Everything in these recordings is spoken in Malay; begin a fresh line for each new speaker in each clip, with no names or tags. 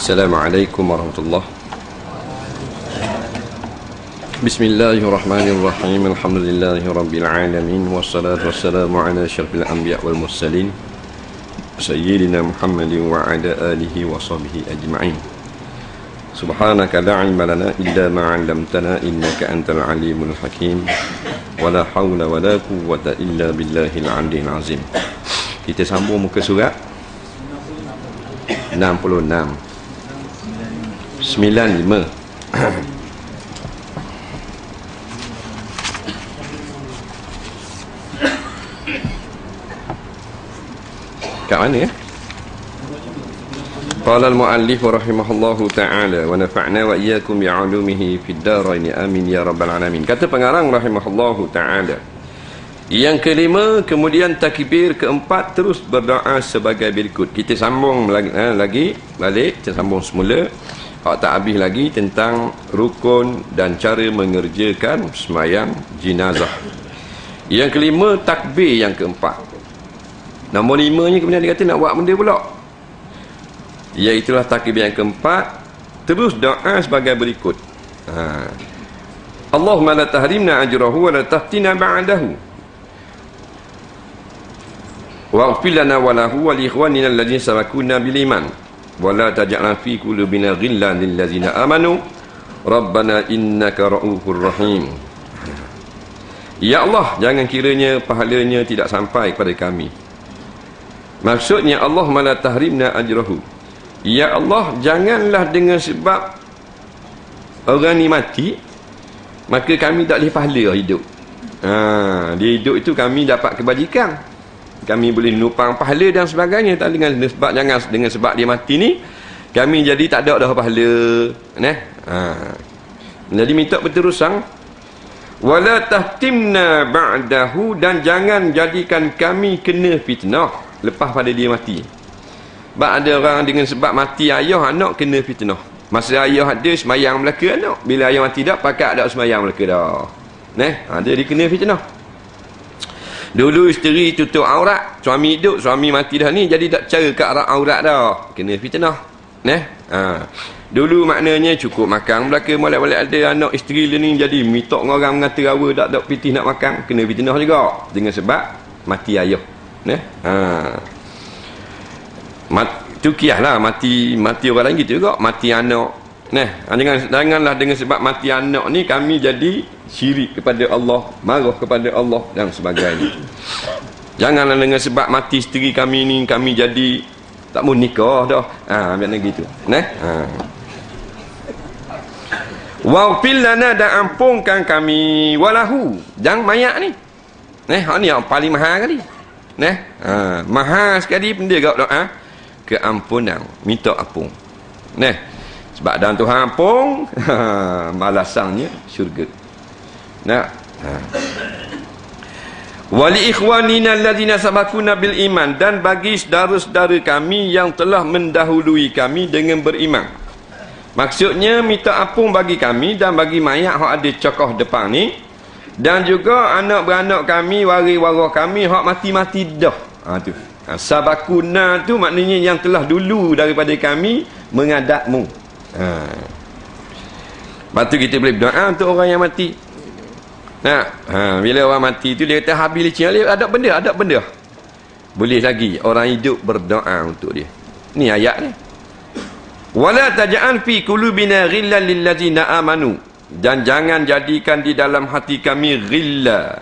Assalamualaikum warahmatullahi. Bismillahirrahmanirrahim. Alhamdulillahirabbil alamin wassalatu wassalamu ala asyrafil anbiya wal mursalin sayyidina Muhammadin wa ala alihi wa sahbihi ajma'in. Subhanaka la ilma lana illa ma 'allamtana innaka antal alimul hakim. Wala haula wala quwwata illa billahil 'aliyyil azim. Kita sambung muka surat 65 95. Kat mana ya? Qala al-muallif rahimahullahu ta'ala wa nafa'na wa iyyakum bi'ulumihi fid dharain amin ya rabbal alamin. Kata pengarang rahimahullahu ta'ala. Yang kelima, kemudian takbir keempat terus berdoa sebagai berikut. Kita sambung lagi balik, kita sambung semula. Tak habis lagi tentang rukun dan cara mengerjakan sembahyang jenazah. Yang kelima, takbir yang keempat. Nombor 5 ni kemudian dia kata nak buat benda pula, iaitulah takbir yang keempat terus doa sebagai berikut. Allahumma la tahrimna ajrahu wa la taftina ba'dahu waghfir lana wa lahu wa li ikhwanina alladhina sabaquna bil iman wala taj'alna fi qulubina ghillan lil ladzina amanu rabbana innaka ra'ufur rahim. Ya Allah, jangan kiranya pahalanya tidak sampai kepada kami. Maksudnya Allah la tahrimna ajrahu. Ya Allah, janganlah dengan sebab orang ni mati maka kami tak boleh pahala hidup. Dia hidup itu kami dapat kebajikan, kami boleh menupang pahala dan sebagainya. Tak dengan sebab, jangan dengan sebab dia mati ni kami jadi tak ada dah pahala. Jadi minta berterusan. Wala tahtimna ba'dahu, dan jangan jadikan kami kena fitnah lepas pada dia mati. Sebab ada orang dengan sebab mati ayah anak kena fitnah. Masa ayah ada semayang Melaka anak, bila ayah mati dah pakat ada semayang Melaka dah. Dia kena fitnah. Dulu isteri tutup aurat, suami hidup, suami mati dah ni, jadi tak cara ke arah aurat dah, kena fitnah. Dulu maknanya cukup makan belaka, molek-molek ada anak isteri dia ni jadi mitok dengan orang mengata rawa tak ada pitih nak makan, kena fitnah juga dengan sebab mati ayah. Tu kiaslah mati orang lain gitu juga, mati anak. Janganlah dengan sebab mati anak ni kami jadi syirik kepada Allah, marah kepada Allah dan sebagainya. Janganlah dengan sebab mati isteri kami ni kami jadi tak mau nikah dah. Macam gitu. Waghfir lana, dan ampunkan kami, walahu, jangan mayat ni. Hak ni yang paling mahal kali. Mahal sekali benda gak doa keampunan, minta ampun. Sebab dan Tuhan ampun, balasannya syurga. Wali ikhwanina alladzina sabaquna bil iman, dan bagi saudara-saudara kami yang telah mendahului kami dengan beriman. Maksudnya minta ampun bagi kami dan bagi mayat hak ada cokoh depan ni, dan juga anak-beranak kami, waris-waris kami hak mati-mati dah. Sabaquna tu maknanya yang telah dulu daripada kami menghadapmu. Lepas tu kita boleh berdoa untuk orang yang mati. Bila orang mati tu dia kata habis licin, ada benda. Boleh lagi orang hidup berdoa untuk dia. Ni ayat ni. Wala taj'al fi qulubina ghillan lil ladzina amanu. Dan jangan jadikan di dalam hati kami ghilla.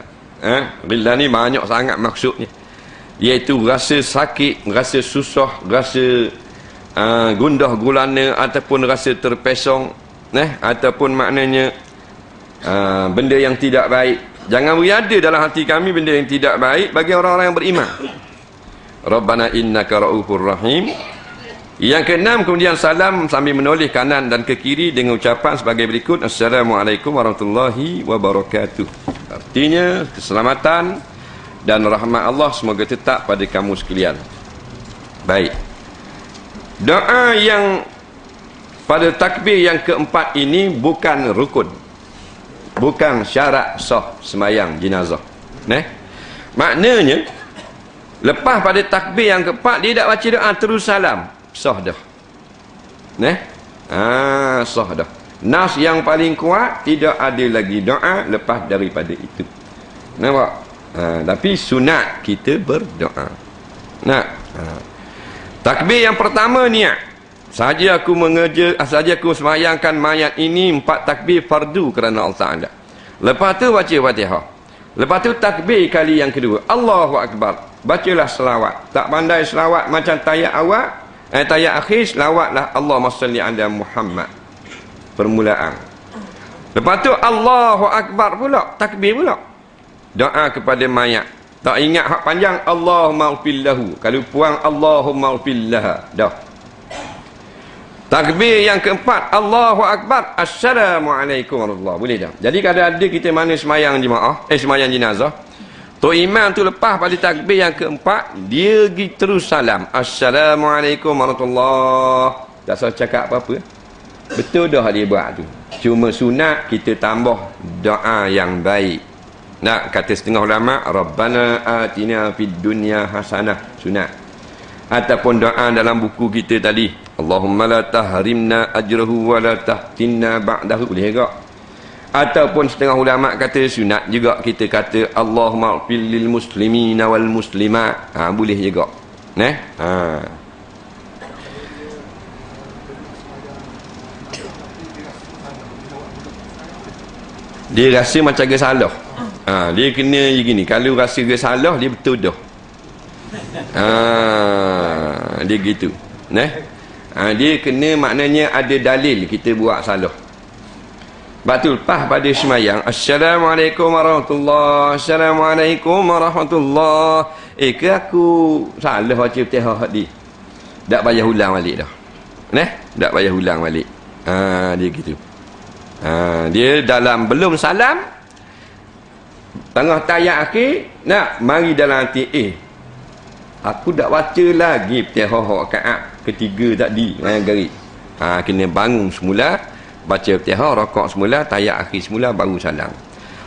Ghilla ni banyak sangat maksudnya. Iaitu rasa sakit, rasa susah, rasa gundah gulana ataupun rasa terpesong, ataupun maknanya benda yang tidak baik. Jangan berada dalam hati kami benda yang tidak baik bagi orang-orang yang beriman. Rabbana innaka ra'ufur rahim. Yang keenam, kemudian salam sambil menoleh kanan dan ke kiri dengan ucapan sebagai berikut: Assalamualaikum warahmatullahi wabarakatuh. Artinya keselamatan dan rahmat Allah semoga tetap pada kamu sekalian. Baik. Doa yang pada takbir yang keempat ini bukan rukun, bukan syarat sah sembahyang jenazah. Maknanya lepas pada takbir yang keempat dia tak baca doa terus salam, sah dah. Sah dah. Nas yang paling kuat tidak ada lagi doa lepas daripada itu. Nampak? Tapi sunat kita berdoa. Takbir yang pertama niat. Saja aku sembahyangkan mayat ini 4 takbir fardu kerana Allah Ta'ala. Lepas tu baca Fatihah. Lepas tu takbir kali yang kedua, Allahu Akbar. Bacalah selawat. Tak pandai selawat macam tayat awal, tayat akhir, selawatlah Allahumma salli ala Muhammad. Permulaan. Lepas tu Allahu Akbar pula, takbir pula. Doa kepada mayat. Tak ingat hak panjang, Allahumma ighfir lahu. Kalau puang, Allahumma ighfir laha. Dah. Takbir yang keempat, Allahu Akbar, Assalamualaikum warahmatullahi. Boleh dah. Jadi kalau ada kita mana semayang jemaah, semayang jenazah, Tok Imam tu lepas pada takbir yang keempat, dia pergi terus salam, Assalamualaikum warahmatullahi. Tak salah cakap apa-apa. Betul dah dia buat tu. Cuma sunat kita tambah doa yang baik. Kata setengah ulama, Rabbana atina fid dunya hasanah, sunat. Ataupun doa dalam buku kita tadi, Allahumma la tahrimna ajrahu wa la tahtinna ba'dahu, boleh juga. Ataupun setengah ulama kata sunat juga kita kata Allahumma ighfir lil muslimina wal muslimat, boleh juga. Dia rasa macam dia salah. Dia kena gini, kalau rasa dia salah dia betul dah. Dia gitu. Dia kena maknanya ada dalil kita buat salah. Sebab tu lepas pada semayang, Assalamualaikum warahmatullahi, Assalamualaikum warahmatullahi. Ke aku salah baca Fatihah tadi? Tak payah ulang balik dah. Tak payah ulang balik. Dia gitu. Dia dalam belum salam, tengah tayat akhir, mari dalam hati, aku tak baca lagi Fatihah rakaat ketiga tadi yang garis. Kena bangun semula, baca Fatihah rakaat semula, tayat akhir semula, baru salam.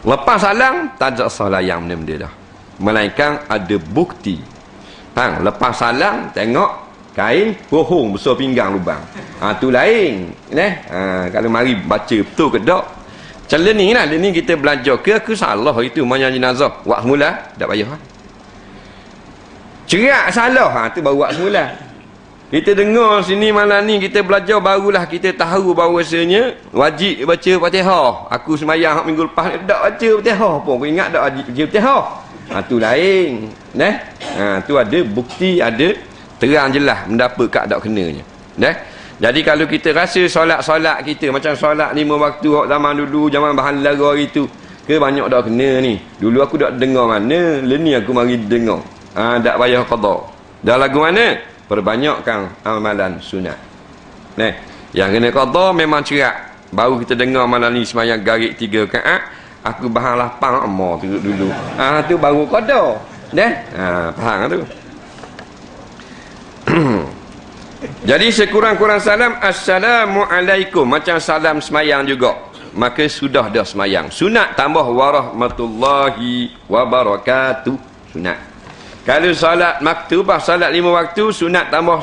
Lepas salam tak ada salah yang benda-benda dah, melainkan ada bukti. Lepas salam tengok kain bohong besar pinggang lubang, tu lain. Kalau mari baca betul ke tak, macam ni kita belajar ke aku salah itu mayat jenazah buat semula, tak payah. Cerak salah, tu baru buat semula. Kita dengar sini malam ni kita belajar, barulah kita tahu bahawasanya wajib baca Fatihah. Aku semayang minggu lepas ni tak baca Fatihah pun, aku ingat tak wajib baca Fatihah. Tu lain. Tu ada bukti, ada terang jelas mendapat kat tak kenanya. Jadi kalau kita rasa solat-solat kita macam solat 5 waktu zaman dulu, zaman bahan lara itu, ke banyak dah kena ni. Dulu aku tak dengar mana, ni aku mari dengar. Tak payah qada. Dah lagu mana? Perbanyakkan amalan sunat. Yang kena qada memang cerak. Baru kita dengar malam ni semayang garik 3 rakaat, aku bahan lapang amar tu dulu. Tu baru qada. Faham tu? Jadi sekurang-kurang salam Assalamualaikum, macam salam semayang juga, maka sudah dah semayang. Sunat tambah warahmatullahi wabarakatuh, sunat. Kalau salat maktubah, salat 5 waktu, sunat tambah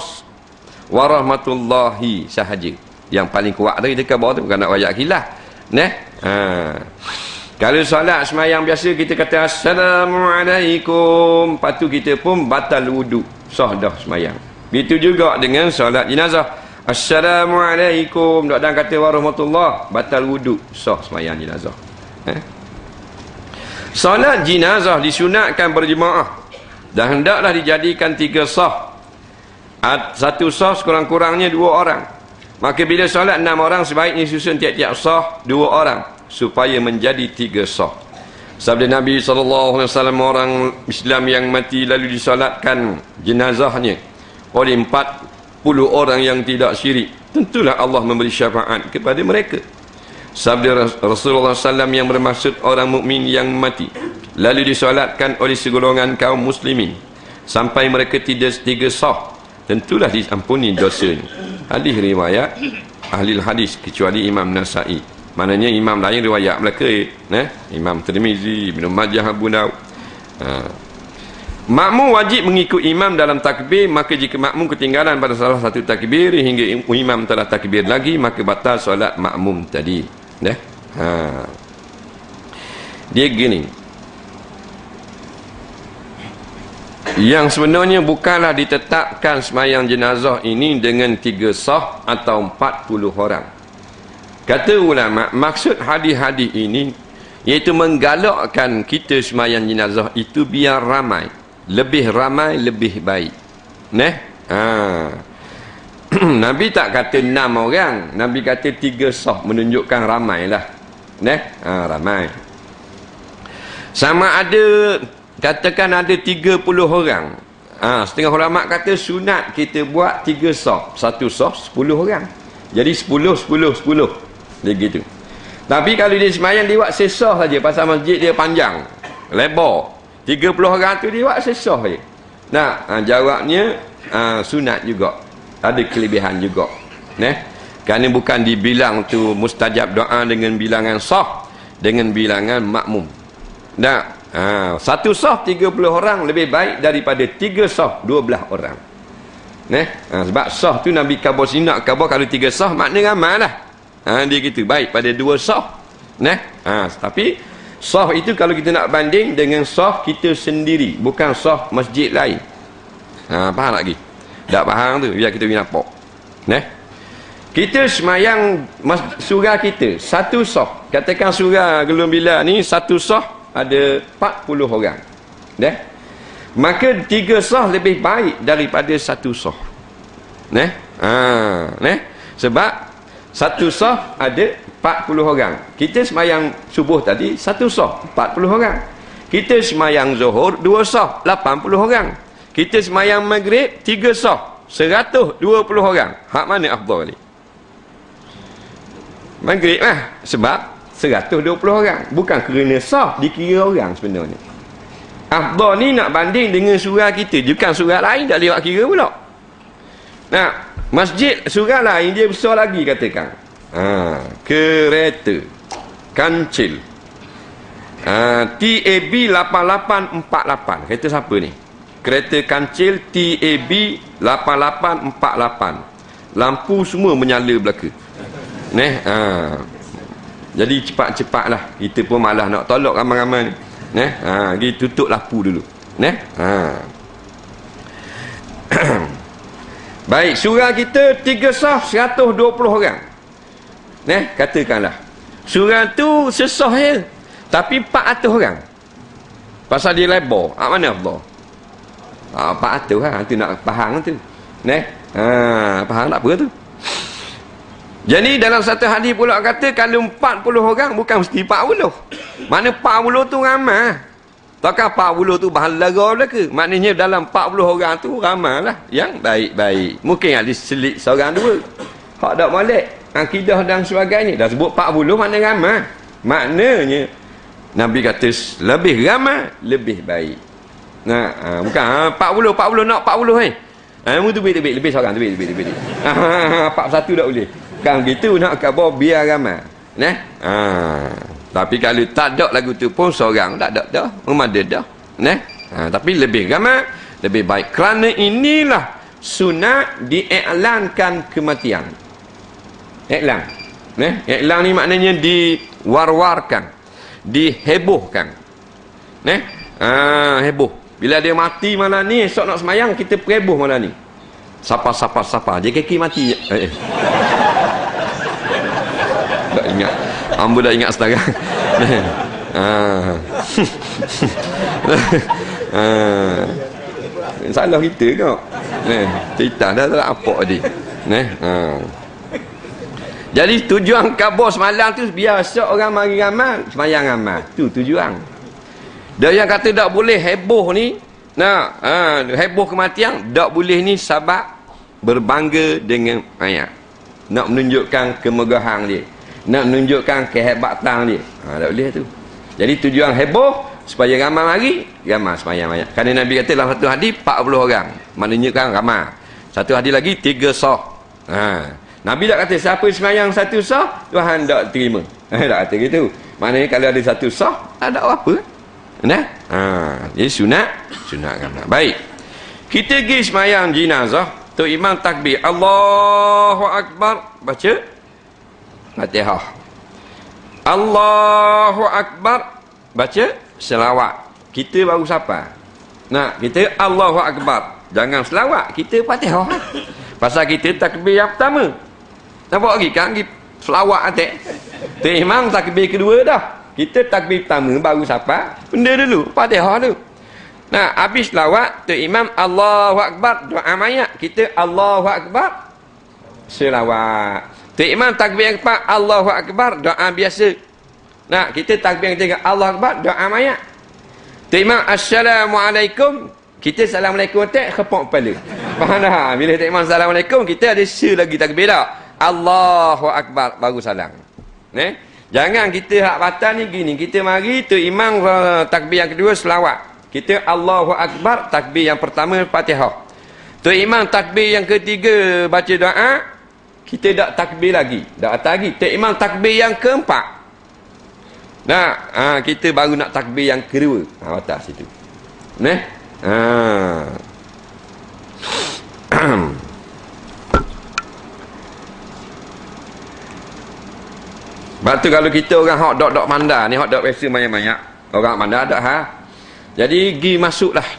warahmatullahi sahaja. Yang paling kuat dari dekat bawah tu, bukan nak rakyat khilaf. Kalau solat semayang biasa kita kata Assalamualaikum, lepas tu kita pun batal wudu, sah dah semayang. Begitu juga dengan solat jenazah. Assalamualaikum, dan kata warahmatullah, batal wudu, sah semayang jenazah. Solat jenazah disunatkan berjemaah dan hendaklah dijadikan 3 saf. 1 saf sekurang-kurangnya 2 orang. Maka bila solat 6 orang, sebaiknya susun tiap-tiap saf 2 orang supaya menjadi 3 saf. Sabda Nabi SAW, orang Islam yang mati lalu disolatkan jenazahnya oleh 40 orang yang tidak syirik, tentulah Allah memberi syafaat kepada mereka. Sabda Rasulullah SAW yang bermaksud orang mukmin yang mati lalu disolatkan oleh segolongan kaum muslimin sampai mereka 3 saf, tentulah diampuni dosanya. Hadis riwayat ahli hadis kecuali Imam Nasa'i. Maknanya imam lain riwayat belaka, Imam Tirmizi, Ibnu Majah, Abu Daud. Makmum wajib mengikut imam dalam takbir. Maka jika makmum ketinggalan pada salah satu takbir hingga imam telah takbir lagi, maka batal solat makmum tadi. Dia gini, yang sebenarnya bukanlah ditetapkan semayang jenazah ini dengan 3 saf atau 40 orang. Kata ulama, maksud hadis-hadis ini iaitu menggalakkan kita semayang jenazah itu biar ramai, lebih baik. Nabi tak kata 6 orang, Nabi kata 3 saf, menunjukkan ramailah. Ramai. Sama ada katakan ada 30 orang. Setengah ulama kata sunat kita buat 3 saf. 1 saf 10 orang. Jadi 10. Dia gitu. Tapi kalau dia semayang, dia buat sesah saja, pasal masjid dia panjang, lebar. 30 orang tu dia buat sesah saja. Jawabnya sunat juga. Ada kelebihan juga. Kerana bukan dibilang tu mustajab doa dengan bilangan saf, dengan bilangan makmum. 1 saf 30 orang lebih baik daripada 3 saf 12 orang. Sebab saf tu Nabi kabar sinak kabar kalau 3 saf makna ramai lah. Dia gitu, baik pada 2 saf. Tapi saf itu kalau kita nak banding dengan saf kita sendiri, bukan saf masjid lain. Faham lagi? Tak faham tu, biar kita nampak. Kita semayang surah kita 1 saf. Katakan surah Gelung Bila ni 1 saf ada 40 orang. Maka 3 saf lebih baik daripada 1 saf. Sebab 1 saf ada 40 orang. Kita semayang subuh tadi 1 saf 40 orang. Kita semayang zuhur 2 saf 80 orang. Kita semayang maghrib 3 saf 120 orang. Hak mana afdal ni? Maghrib lah. Sebab 120 orang. Bukan kerana saf, dikira orang sebenarnya. Afdal ni nak banding dengan surah kita. Bukan surah lain tak lewat kira pula. Masjid surah lain dia besar lagi katakan. Kereta kancil TAB 8848. Kereta siapa ni? Kereta kancil TAB 8848. Lampu semua menyala belaka. Jadi cepat-cepatlah. Kita pun malas nak tolak ramai-ramai ni. Kita tutup lampu dulu. Baik, surah kita 3 saf 120 orang. Katakanlah surah tu sesah je, tapi 400 orang. Pasal dia lebar. Mana Allah? 400 lah. Tu nak faham tu. Faham tak apa tu? Jadi dalam satu hadis pula kata kalau 40 orang bukan mesti 40. Mana 40 tu ramai. Takkan 40 tu bahan lara belaka. Maknanya dalam 40 orang tu ramai lah yang baik-baik. Mungkin ada selit seorang dua. Hak tak molek, akidah dan sebagainya. Dah sebut 40 mana ramai. Maknanya Nabi kata lebih ramai lebih baik. Bukan 40 nak 40 tu lebih seorang tu lebih. 41 tak boleh. Kan gitu nak khabar biar ramai. Tapi kalau tak ada lagu tu pun seorang tak ada dah, memadai dah. Tapi lebih ramai lebih baik. Kerana inilah sunat diiklankan kematian. Iklan. Iklan ni maknanya diwar-warkan. dihebohkan. Heboh. Bila dia mati malam ni, esok nak semayang, kita heboh malam ni. Sapa. JKK mati. Tak ingat. Hamba dah ingat sekarang. Salah kita kau. Cerita dah tak apa dia. Jadi tujuan kabur semalam tu biasa orang mari ramal, semayang ramal. Tu tujuan. Dia yang kata tak boleh heboh ni, heboh kematian, tak boleh ni sebab berbangga dengan mayat. Nak menunjukkan kemegahan dia, nak menunjukkan kehebatan dia. Tak boleh tu. Jadi tujuan heboh supaya ramai mari, ramai semayang mayat. Kerana Nabi kata dalam satu hadis 40 orang, maknanya kan ramai. Satu hadis lagi 3 sah. Nabi tak kata siapa semayang satu sah, Tuhan tak terima. Tak kata gitu. Maknanya kalau ada satu sah, tak ada apa. Jadi sunat ramai. Baik. Kita pergi semayang jenazah, tu imam takbir, Allahu Akbar, baca Fatihah. Allahu Akbar, baca selawat. Kita baru sapa. Kita Allahu Akbar. Jangan selawat, kita Fatihah. Pasal kita takbir yang pertama. Nampak lagi kan? Selawat atas. Tu imam takbir kedua dah. Kita takbir pertama baru sapa. Benda dulu, Fatihah dulu. Habis selawat, tu imam Allahu Akbar, doa mayat. Kita Allahu Akbar, selawat. Tu imam takbir yang keempat, Allahu Akbar, doa biasa. Kita takbir yang ketiga, Allahu Akbar, doa mayat. Tu imam Assalamualaikum, kita Assalamualaikum tak khepok kepala. Faham dah? Bila tu imam Assalamualaikum, kita ada lagi takbir tak? Allahu Akbar, baru salam. Jangan kita hak batal ni gini, kita mari tu imam takbir yang kedua selawat. Kita Allahu Akbar, takbir yang pertama Fatihah. Tu imam takbir yang ketiga baca doa, kita tak takbir lagi. Tak lagi. Tu imam takbir yang keempat. Kita baru nak takbir yang kedua. Atas situ. Sebab tu kalau kita orang hak dok mandar ni, hak dok biasa banyak-banyak, orang mandar dak Jadi pergi masuklah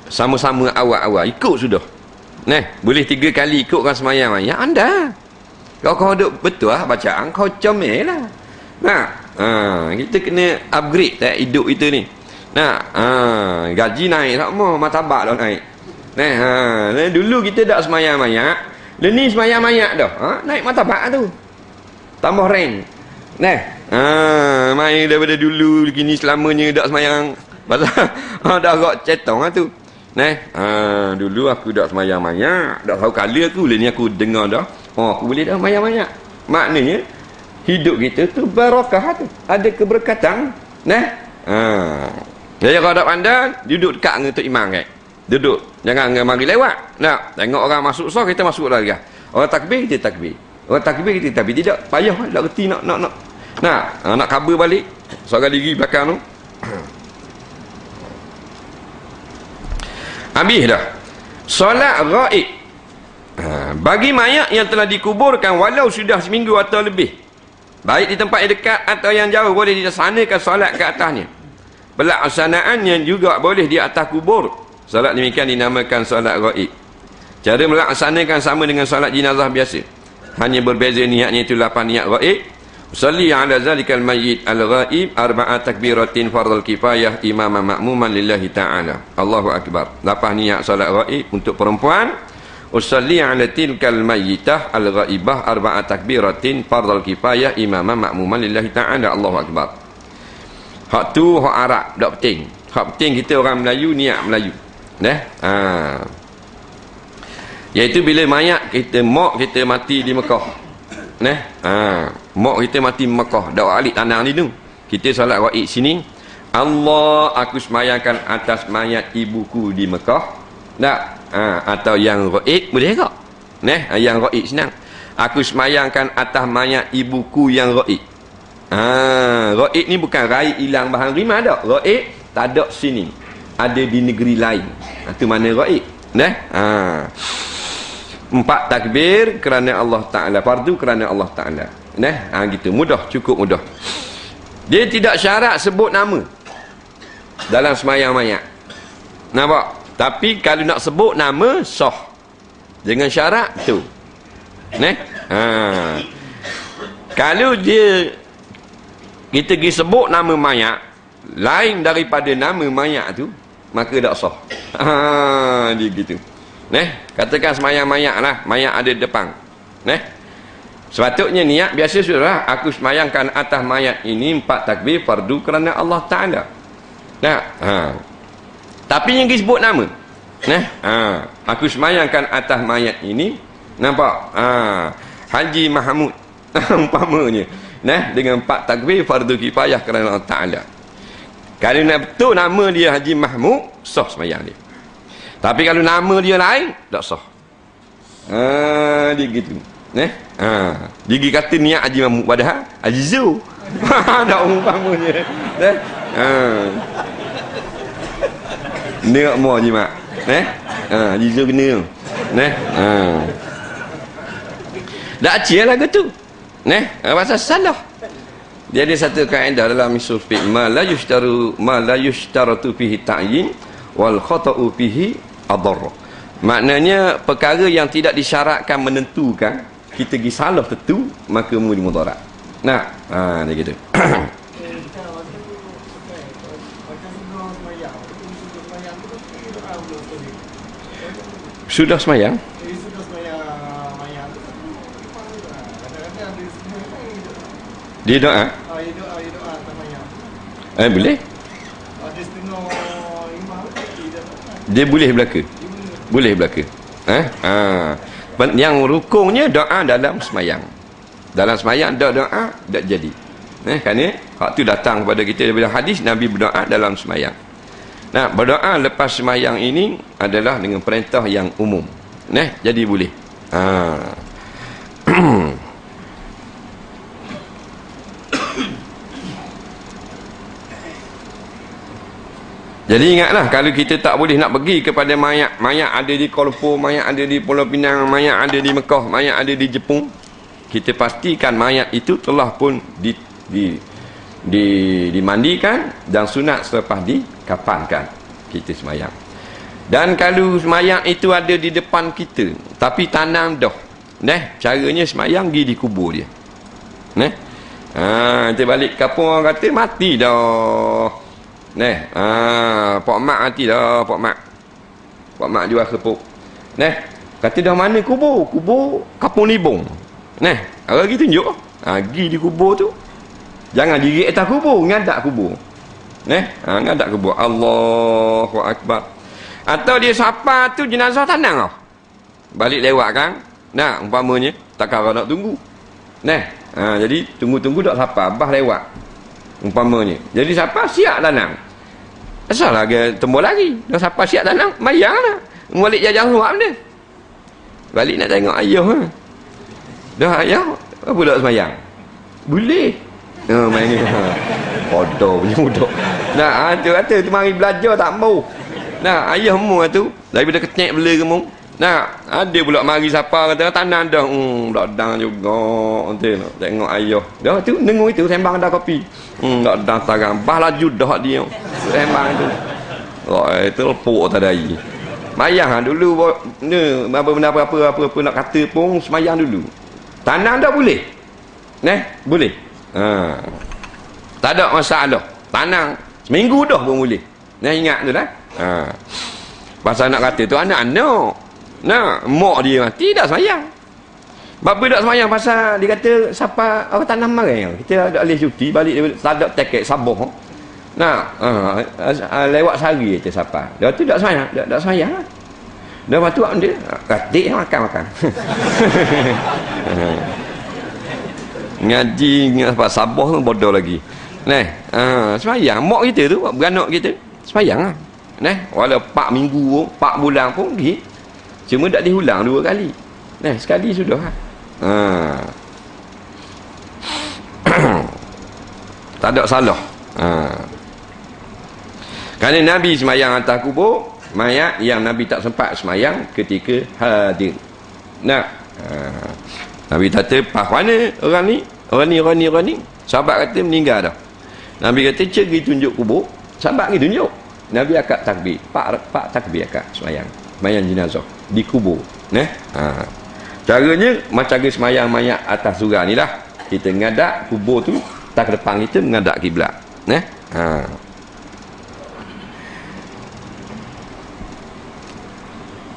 sama-sama awal-awal, ikut sudah. Boleh 3 kali ikut orang semayang mayat anda. Kau duk betul bacaan kau comel lah. Kita kena upgrade hidup kita ni. Gaji naik tak mau, martabak dah naik. Dulu kita tak semayang mayat, ni semayang mayat dah. Naik martabak tu. Tambah rank. Main daripada dulu gini selamanya tak semayang. Pasal dah agak cetong lah tu. Dulu aku dah semayang mayat, dah tahu kala aku, ni aku dengar dah. Aku boleh dah semayang mayat. Maknanya hidup kita tu barakah tu, ada keberkatan. Jadi kalau tak pandai, duduk dekat dengan Tok Imam kan. Duduk, jangan mari lewat. Tengok orang masuk sah, kita masuk lagi. Orang takbir, kita takbir. Orang takbir, kita takbir. Tidak payah, tak reti nak cover balik. Seorang diri belakang tu. Habis dah. Solat ghaib. Bagi mayat yang telah dikuburkan walau sudah seminggu atau lebih, baik di tempat yang dekat atau yang jauh, boleh dilaksanakan solat ke atasnya. Pelaksanaannya juga boleh di atas kubur. Solat demikian dinamakan solat ghaib. Cara melaksanakan sama dengan solat jenazah biasa. Hanya berbeza niatnya, itu 8 niat ghaib. Usalli ala zalikal mayyit al-ghaib arba'a takbiratin fardhu kifayah imaman ma'muman lillahi ta'ala. Allahu akbar. 8 niat solat ghaib untuk perempuan. Usalli ala tilkal mayyitah al-ghaibah arba'a takbiratin fardhu kifayah imaman ma'muman lillahi ta'ala. Allahu akbar. Hak tu hak Arab tak penting. Hak penting kita orang Melayu niat Melayu. Iaitu bila mayat kita, mak kita mati di Mekah. Mak kita mati di Mekah, dak balik tanah ni tu. Kita solat ghaib sini. Allah, aku semayangkan atas mayat ibuku di Mekah. Tak? Atau yang ghaib boleh tak? Yang ghaib senang. Aku semayangkan atas mayat ibuku yang ghaib. Ghaib ni bukan raib hilang bahan rima tak. Ghaib tak ada sini, ada di negeri lain. Itu mana ghaib. 4 takbir kerana Allah Ta'ala, fardu kerana Allah Ta'ala. Gitu, mudah, cukup mudah. Dia tidak syarat sebut nama dalam sembahyang mayat. Nampak? Tapi kalau nak sebut nama, sah. Dengan syarat tu. Kalau kita pergi sebut nama mayat lain daripada nama mayat tu, maka tak sah. Dia gitu. Katakan sembahyang mayat lah, mayat ada di depan. Sepatutnya niat biasa sudah, aku sembahyangkan atas mayat ini 4 takbir fardu kerana Allah Ta'ala. Tapi yang disebut nama. Aku sembahyangkan atas mayat ini, nampak? Haji Mahmud umpamanya, dengan 4 takbir fardu kifayah kerana Allah Ta'ala. Kalau betul nama dia Haji Mahmud, sah sembahyang dia. Tapi kalau nama dia lain, tak sah. Dia gitu. Dia kata niat Haji Mahmud, padahal Haji Zul. Tak umpamanya. Niat mu Haji Mak. Haji Zul kena. Tak acik lagu tu. Pasal salah. Dia ada satu kaedah dalam usul fiqh, ma la yushtaratu fihi ta'yin wal khata'u fihi adar. Maknanya perkara yang tidak disyaratkan menentukan, kita pergi salah tentu, maka mudi mudarat. Dia gitu. Sudah semayang? Dia doa? Boleh? Dia boleh belaka? Boleh belaka. Yang rukunnya doa dalam semayang. Dalam semayang doa tak jadi. Kerana waktu datang kepada kita daripada hadis, Nabi berdoa dalam semayang. Berdoa lepas semayang ini adalah dengan perintah yang umum. Jadi boleh. Jadi ingatlah, kalau kita tak boleh nak pergi kepada mayat, mayat ada di Kuala Lumpur, mayat ada di Pulau Pinang, mayat ada di Mekah, mayat ada di Jepun, kita pastikan mayat itu telah pun dimandikan dan sunat selepas dikafankan, kita semayang. Dan kalau mayat itu ada di depan kita tapi tanam dah, caranya semayang pergi di kubur dia. Kita balik kampung, orang kata mati dah. Pak Mak mati dah, Pak Mak jual kerupuk. Kata dah mana kubur? Kubur Kampung Libong. Orang pergi tunjuk. Pergi di kubur tu. Jangan diri atas kubur, ngadak kubur. Ngadak kubur. Allahu Akbar. Atau dia siapa tu jenazah tanang tau. Balik lewat kan. Umpamanya takkan orang nak tunggu. Jadi tunggu-tunggu tak siapa, bah lewat. Umpamanya. Jadi siapa siap tanang. Asal lagi tembul lagi. Dah siapa siap tanang, mayang lah. Balik jajah rumah benda. Balik nak tengok ayah. Dah ayah, apa tak semayang? Boleh. Main ni. Bodoh punya budak. Tu kata tu mari belajar tak mau. Ayah mu tu daripada kecek bela ke mu. Ada pula mari siapa kata tanah dah. Tak juga. Tengok ayah. Dah tu dengar itu sembang dah kopi. Tak dah tarang. Bah laju dah dia. Sembang tu. Itu lepuk tadi. Mayang dulu ni apa nak kata pun semayang dulu. Tanah dah boleh. Boleh. Tak ada masalah. Tanang seminggu dah pun boleh. Ingat tu dah. Pasal nak kata tu anak-anak. Mak dia mati dah semayang. Bapa tak semayang pasal dia kata siapa orang tanam marah. Kita ada alih cuti balik dia tak ada tiket Sabah. Lewat sehari kata siapa. Dia tu tak semayang, tak semayang. Dah waktu dia katik makan. Ngaji apa Sabah tu bodoh lagi. Semayang mak kita tu, beranak kita semayang lah. Walau 4 minggu, 4 bulan pun pergi. Cuma tak diulang 2 kali. Sekali sudah. Tak ada salah. Kerana Nabi semayang atas kubur mayat yang Nabi tak sempat semayang ketika hadir. Nabi kata, "Pas mana orang ni? Orang ni. Sahabat kata meninggal dah." Nabi kata, cik pergi tunjuk kubur, sahabat pergi tunjuk. Nabi akad takbir, pak takbir akad semayang jenazah di kubur. Caranya macam semayang mayat atas surah ni lah. Kita ngadak kubur tu, tak depan kita mengadak kiblat.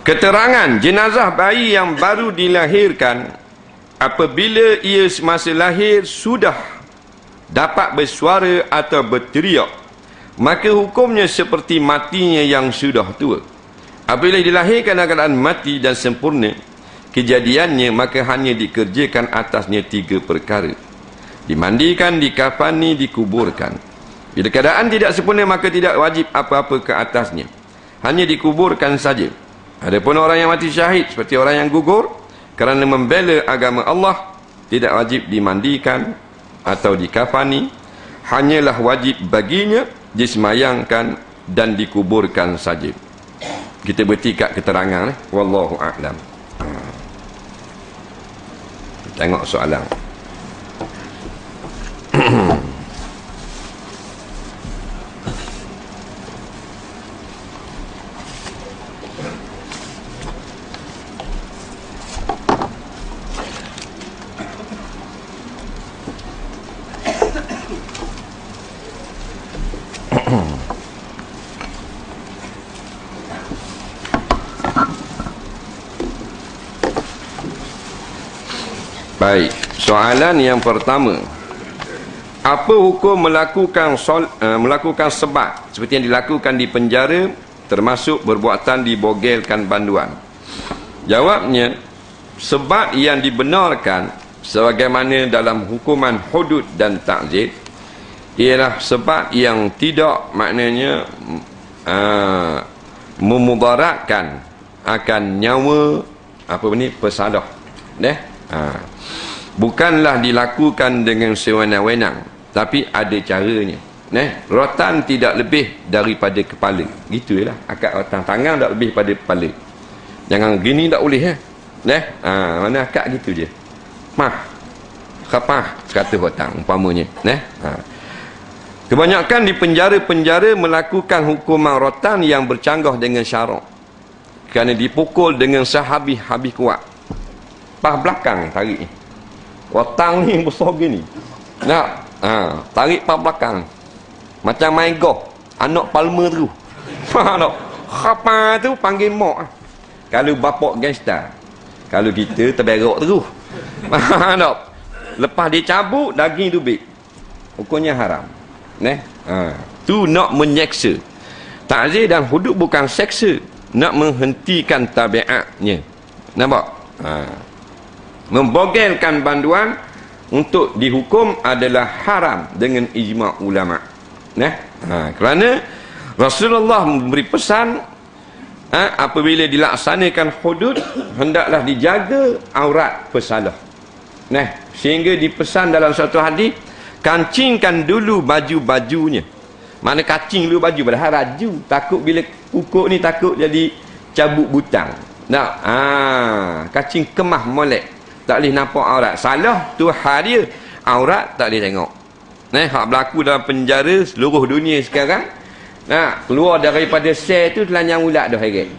Keterangan jenazah bayi yang baru dilahirkan apabila ia semasa lahir sudah dapat bersuara atau berteriak, maka hukumnya seperti matinya yang sudah tua. Apabila dilahirkan dalam keadaan mati dan sempurna kejadiannya, maka hanya dikerjakan atasnya 3 perkara: dimandikan, dikafani, dikuburkan. Bila keadaan tidak sempurna, maka tidak wajib apa-apa ke atasnya, hanya dikuburkan saja. Adapun orang yang mati syahid seperti orang yang gugur kerana membela agama Allah, tidak wajib dimandikan atau dikafani, hanyalah wajib baginya disemayangkan dan dikuburkan saja. Kita bertikat keterangan, wallahu a'lam. Tengok soalan. Baik, soalan yang pertama. Apa hukum melakukan sebat seperti yang dilakukan di penjara, termasuk perbuatan dibogelkan banduan? Jawabnya, sebat yang dibenarkan sebagaimana dalam hukuman hudud dan ta'zir ialah sebat yang tidak maknanya memudaratkan akan nyawa pesalah. Bukanlah dilakukan dengan sewenang-wenang, tapi ada caranya. Rotan tidak lebih daripada kepala. Gitu je lah. Akad rotan tangan tak lebih pada kepala. Jangan gini tak boleh. Mana akad gitu je. Kapah 100 rotan umpamanya. Kebanyakan di penjara-penjara melakukan hukuman rotan yang bercanggah dengan syarak, kerana dipukul dengan sehabis-habis kuat. Pah belakang tarik ni. Rotan ni besar gini. Tarik pah belakang. Macam main golf. Anak palmer tu. Faham tak? Khapa tu panggil mak. Kalau bapak gangster. Kalau kita terberak terus. Faham tak? Lepas dia cabut, daging tu big. Hukumnya haram. Tu nak menyeksa. Ta'zir dan hudud bukan seksa. Nak menghentikan tabiatnya. Nampak? Membogelkan banduan untuk dihukum adalah haram dengan ijma' ulama'. Kerana Rasulullah memberi pesan, apabila dilaksanakan hudud, hendaklah dijaga aurat pesalah. Sehingga dipesan dalam satu hadis, kancingkan dulu baju-bajunya. Mana kacing dulu baju, padahal raju. Takut bila pukul ni takut jadi cabut butang. Kacing kemah molek. Tak boleh nampak aurat. Salah tu hal dia. Aurat tak boleh tengok. Hak berlaku dalam penjara seluruh dunia sekarang. Keluar daripada sel tu telanjang ulat dah heret.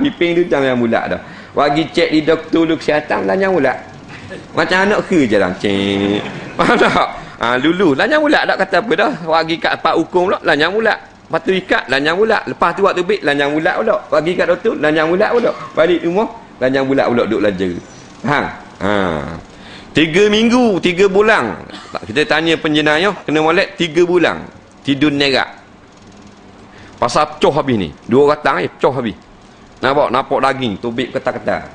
Piping tu telanjang ulat dah. Bagi cek di doktor lu kesihatan telanjang ulat. Macam anak ke je lah. Cik. Faham tak? Dulu telanjang ulat tak kata apa dah. Bagi kat pak hukum pula telanjang ulat. Lepas tu ikat telanjang ulat. Lepas tu waktu bit telanjang ulat pula. Bagi kat doktor telanjang ulat pula. Balik rumah telanjang ulat pula duduk belajar. 3 minggu 3 bulan kita tanya penjenayah kena molek 3 bulan tidur nerak pasal pecoh habis ni 2 ratang pecoh habis. Nampak daging tubik ketar-ketar.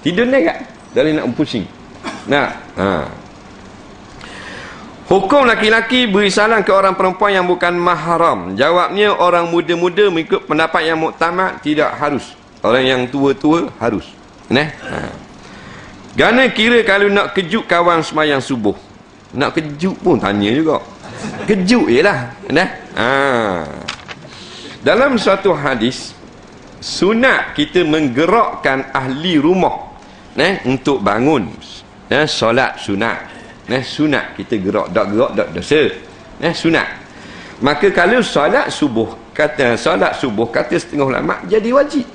Tidur nerak dari nak pusing. Hukum laki-laki beri salam ke orang perempuan yang bukan mahram. Jawabnya, orang muda-muda mengikut pendapat yang muktamad tidak harus. Orang yang tua-tua harus. Kerana kira kalau nak kejut kawan semayang subuh. Nak kejut pun tanya juga. Kejut je lah. Dalam suatu hadis, sunat kita menggerakkan ahli rumah untuk bangun. Solat sunat. Sunat kita gerak. Tak gerak tak dosa. Sunat. Maka kalau solat subuh kata setengah ulama jadi wajib.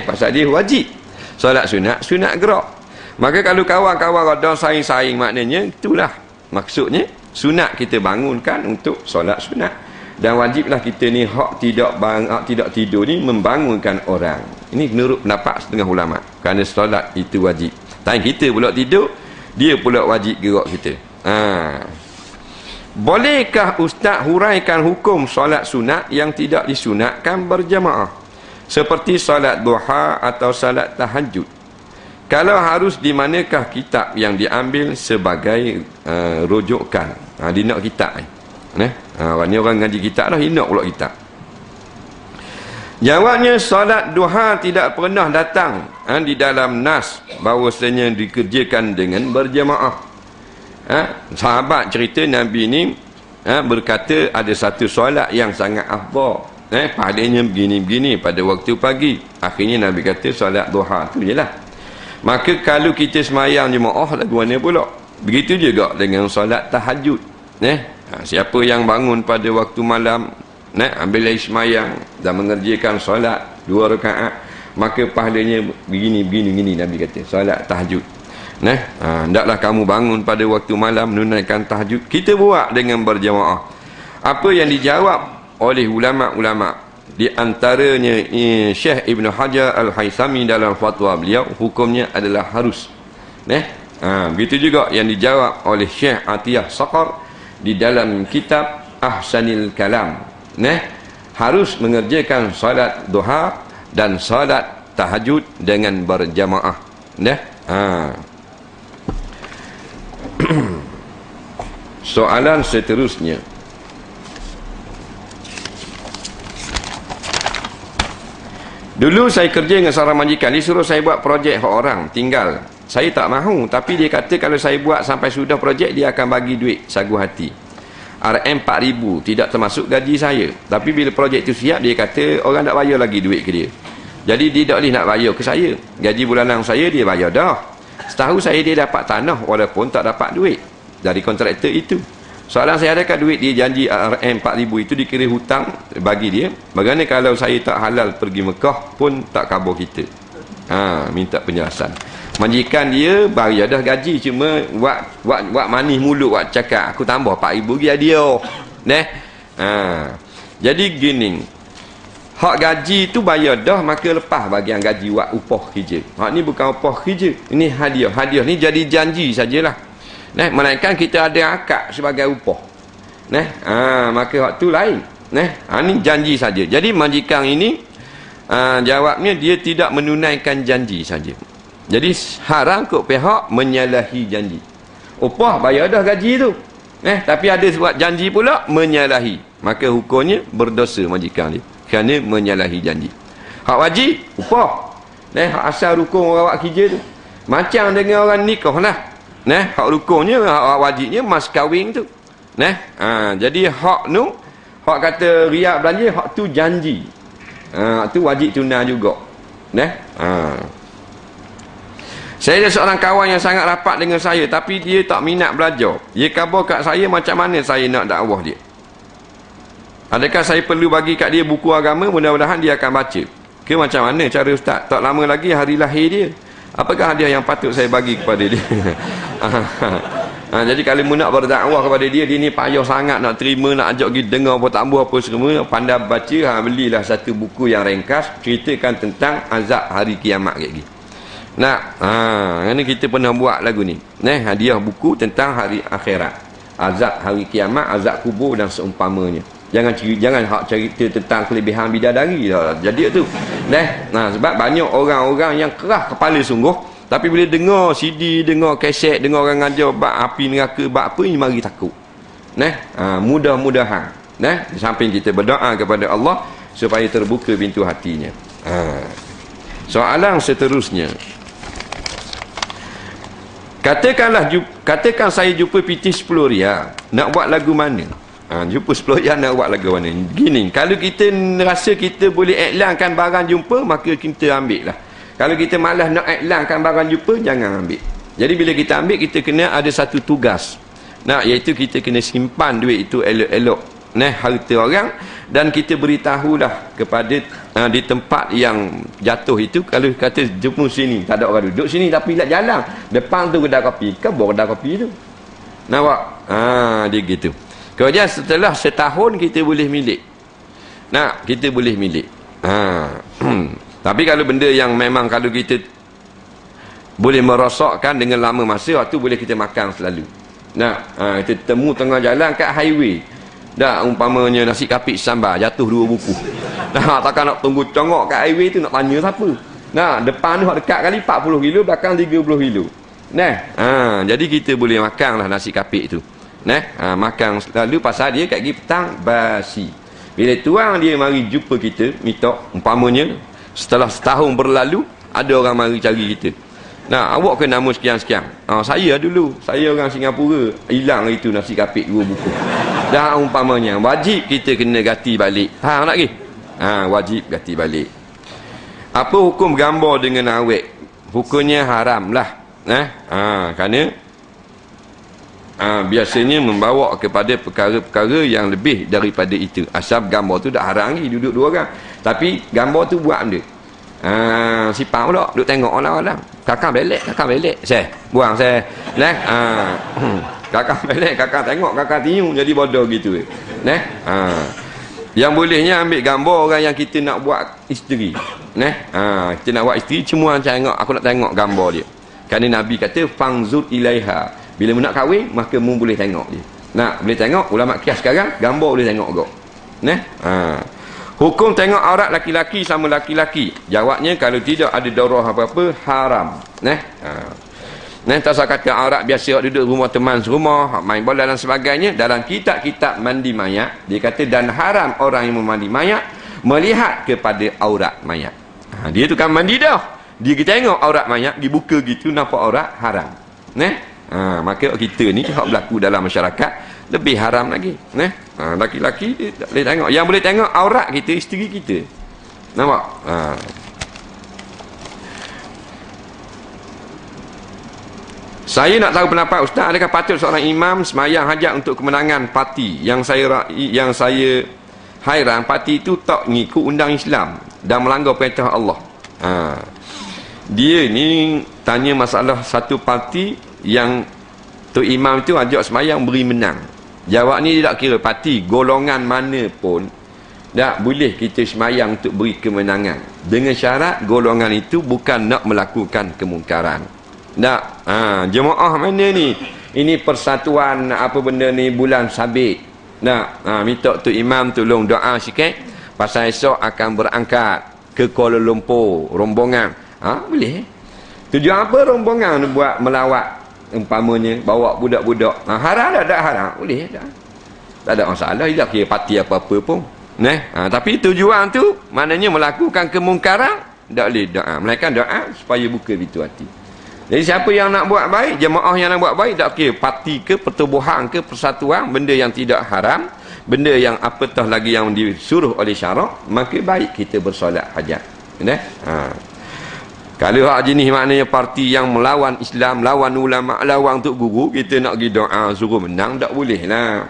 Pasal dia wajib. Solat sunat gerak. Maka kalau kawan-kawan ada saing-saing, maknanya itulah maksudnya sunat kita bangunkan untuk solat sunat. Dan wajiblah kita ni hak tidak tidur ni membangunkan orang. Ini menurut pendapat setengah ulama. Kerana solat itu wajib. Time kita pula tidur, dia pula wajib gerak kita. Bolehkah ustaz huraikan hukum solat sunat yang tidak disunatkan berjamaah? Seperti solat duha atau solat tahajud. Kalau harus, di manakah kitab yang diambil sebagai rujukan? Dia nak kitab ni. Orang ngaji kitab dah, dia nak pula kitab. Jawabnya, solat duha tidak pernah datang di dalam nas bahawasanya dikerjakan dengan berjamaah. Sahabat cerita Nabi ni berkata ada satu solat yang sangat afdal. Pahalanya begini-begini pada waktu pagi. Akhirnya Nabi kata solat duha tu je lah. Maka kalau kita semayang jemaah lagu mana pula? Begitu juga dengan solat tahajud. Siapa yang bangun pada waktu malam, ambil air semayang dan mengerjakan solat 2 rakaat, maka pahalanya begini Nabi kata solat tahajud. Hendaklah kamu bangun pada waktu malam menunaikan tahajud. Kita buat dengan berjamaah. Apa yang dijawab oleh ulama-ulama, di antaranya Syekh Ibn Hajar Al-Haythami dalam fatwa beliau, hukumnya adalah harus. Begitu juga yang dijawab oleh Syekh Atiyah Saqar di dalam kitab Ahsanil Kalam. Harus mengerjakan salat duha dan salat tahajud dengan berjamaah. Soalan seterusnya, dulu saya kerja dengan seorang majikan, dia suruh saya buat projek hak orang tinggal. Saya tak mahu, tapi dia kata kalau saya buat sampai sudah projek, dia akan bagi duit sagu hati. RM4,000, tidak termasuk gaji saya. Tapi bila projek itu siap, dia kata orang tak bayar lagi duit ke dia. Jadi dia tak boleh nak bayar ke saya. Gaji bulanan saya dia bayar dah. Setahu saya dia dapat tanah walaupun tak dapat duit dari kontraktor itu. Soalan saya, adakah duit dia janji RM4,000 itu dikira hutang bagi dia? Bagaimana kalau saya tak halal pergi Mekah pun tak khabar kita? Minta penjelasan. Majikan dia bayar dah gaji, cuma buat manis mulut, buat cakap aku tambah RM4,000 dia. Jadi gini, hak gaji tu bayar dah, maka lepas bagian gaji buat upah kerja. Hak ni bukan upah kerja, ini hadiah. Hadiah ni jadi janji sajalah. Melainkan kita ada akad sebagai upah. Maka waktu lain. Ini janji saja. Jadi majikan ini jawabnya dia tidak menunaikan janji saja. Jadi haram kot pihak menyalahi janji. Upah bayar dah gaji tu. Tapi ada buat janji pula menyalahi. Maka hukumnya berdosa majikan dia kerana menyalahi janji. Hak wajib upah. Hak asal rukun orang buat kerja tu. Macam dengan orang nikah lah. Hak rukunnya, hak wajibnya mas kahwin tu. Jadi hak tu, hak kata riak belanja, hak tu janji. Hak tu wajib tunai juga. Saya ada seorang kawan yang sangat rapat dengan saya, tapi dia tak minat belajar. Dia khabar kat saya macam mana saya nak dakwah dia. Adakah saya perlu bagi kat dia buku agama, mudah-mudahan dia akan baca. Ke macam mana cara ustaz? Tak lama lagi hari lahir dia. Apakah hadiah yang patut saya bagi kepada dia? Jadi kalau nak berdakwah kepada dia, dia ni payah sangat nak terima, nak ajak pergi dengar apa tambah apa semua, pandai baca, belilah satu buku yang ringkas ceritakan tentang azab hari kiamat lagi. Kerana kita pernah buat lagu ni. Hadiah buku tentang hari akhirat, azab hari kiamat, azab kubur dan seumpamanya. Jangan hak cerita tentang kelebihan bidadari dah. Jadi tu. Sebab banyak orang-orang yang keras kepala sungguh, tapi bila dengar CD, dengar kaset, dengar orang ngajar bab api neraka, bab apa ni, mari takut. Mudah-mudahan di samping kita berdoa kepada Allah supaya terbuka pintu hatinya. Soalan seterusnya, katakan saya jumpa PT 10 riyal, nak buat lagu mana? Jumpa 10 riyal nak buat lagu mana? Gini, kalau kita rasa kita boleh iklankan barang jumpa, maka kita ambil lah. Kalau kita malas nak iklankan barang jumpa, jangan ambil. Jadi bila kita ambil, kita kena ada satu tugas. Nah, iaitu kita kena simpan duit itu elok-elok, harta orang, dan kita beritahulah kepada di tempat yang jatuh itu, kalau kata jemput sini tak ada orang duduk sini tapi nak jalan depan tu kedai kopi, kebor kedai kopi tu. Nampak? Dia gitu. Kemudian setelah setahun kita boleh milik. Kita boleh milik. Tapi kalau benda yang memang kalau kita boleh merosakkan dengan lama masa, waktu boleh kita makan selalu. Kita temu tengah jalan kat highway. Umpamanya nasi kapik sambal jatuh 2 buku. Takkan nak tunggu congok kat highway tu nak tanya siapa. Depan tu dekat kali 40 kilo, belakang 30 kilo. Jadi kita boleh makanlah nasi kapik tu. Makan selalu pasal dia kat petang basi. Bila tuang dia mari jumpa kita, minta umpamanya setelah setahun berlalu ada orang mari cari kita. Awak ke nama sekian-sekian. Saya dulu, saya orang Singapura, hilang itu nasi kapik 2 buku. Umpamanya wajib kita kena ganti balik. Nak lagi? Wajib ganti balik. Apa hukum gambar dengan awet? Hukumnya haram lah. Kerana biasanya membawa kepada perkara-perkara yang lebih daripada itu. Asal gambar tu dah haram lagi, duduk 2 orang. Tapi gambar tu buat benda. Sipang pula duk tengok orang-orang. Kakak belek saya buang saya kakak belek, kakak tengok, kakak tiup, jadi bodoh gitu. Yang bolehnya ambil gambar orang yang kita nak buat isteri. Kita nak buat isteri, cuma tengok, aku nak tengok gambar dia. Kerana Nabi kata fangzur ilaiha, bila mu nak kahwin maka mu boleh tengok dia. Boleh tengok. Ulama kias sekarang gambar boleh tengok kau. Hukum tengok aurat laki-laki sama laki-laki. Jawabnya kalau tidak ada daurah apa-apa, haram. Tak usah kata aurat biasa duduk rumah teman serumah, main bola dan sebagainya. Dalam kitab-kitab mandi mayat, dia kata dan haram orang yang memandi mayat melihat kepada aurat mayat. Dia tukang mandi dah. Dia tengok aurat mayat, dibuka gitu, nampak aurat, haram. Maka kita ni hak berlaku dalam masyarakat lebih haram lagi. Laki-laki dia tak boleh tengok. Yang boleh tengok aurat kita, isteri kita. Nampak? Saya nak tahu pendapat Ustaz, adakah patut seorang imam semayang hajat untuk kemenangan parti? Yang saya hairan, parti itu tak ngikut undang Islam dan melanggar perintah Allah. Dia ni tanya masalah satu parti yang tu imam itu ajak semayang beri menang. Jawab ni dia tak kira parti, golongan mana pun tak boleh kita semayang untuk beri kemenangan, dengan syarat golongan itu bukan nak melakukan kemungkaran. Jemaah mana ni? Ini persatuan apa benda ni, bulan sabit. Minta tu imam tolong doa sikit pasal esok akan berangkat ke Kuala Lumpur rombongan. Boleh. Tujuan apa rombongan buat melawat? Umpamanya bawa budak-budak. Haram tak haram? Boleh tak? Tak ada masalah, tidak kira parti apa-apa pun. Tapi tujuan tu maknanya melakukan kemungkaran, tak boleh doa. Melainkan doa supaya buka pintu hati. Jadi siapa yang nak buat baik, jemaah yang nak buat baik, tak kira parti ke, pertubuhan ke, persatuan, benda yang tidak haram, benda yang apatah lagi yang disuruh oleh syarak, maka baik kita bersolat hajat. Kalau hak jenis maknanya parti yang melawan Islam, lawan ulama, lawan untuk guru, kita nak pergi doa suruh menang, tak boleh lah.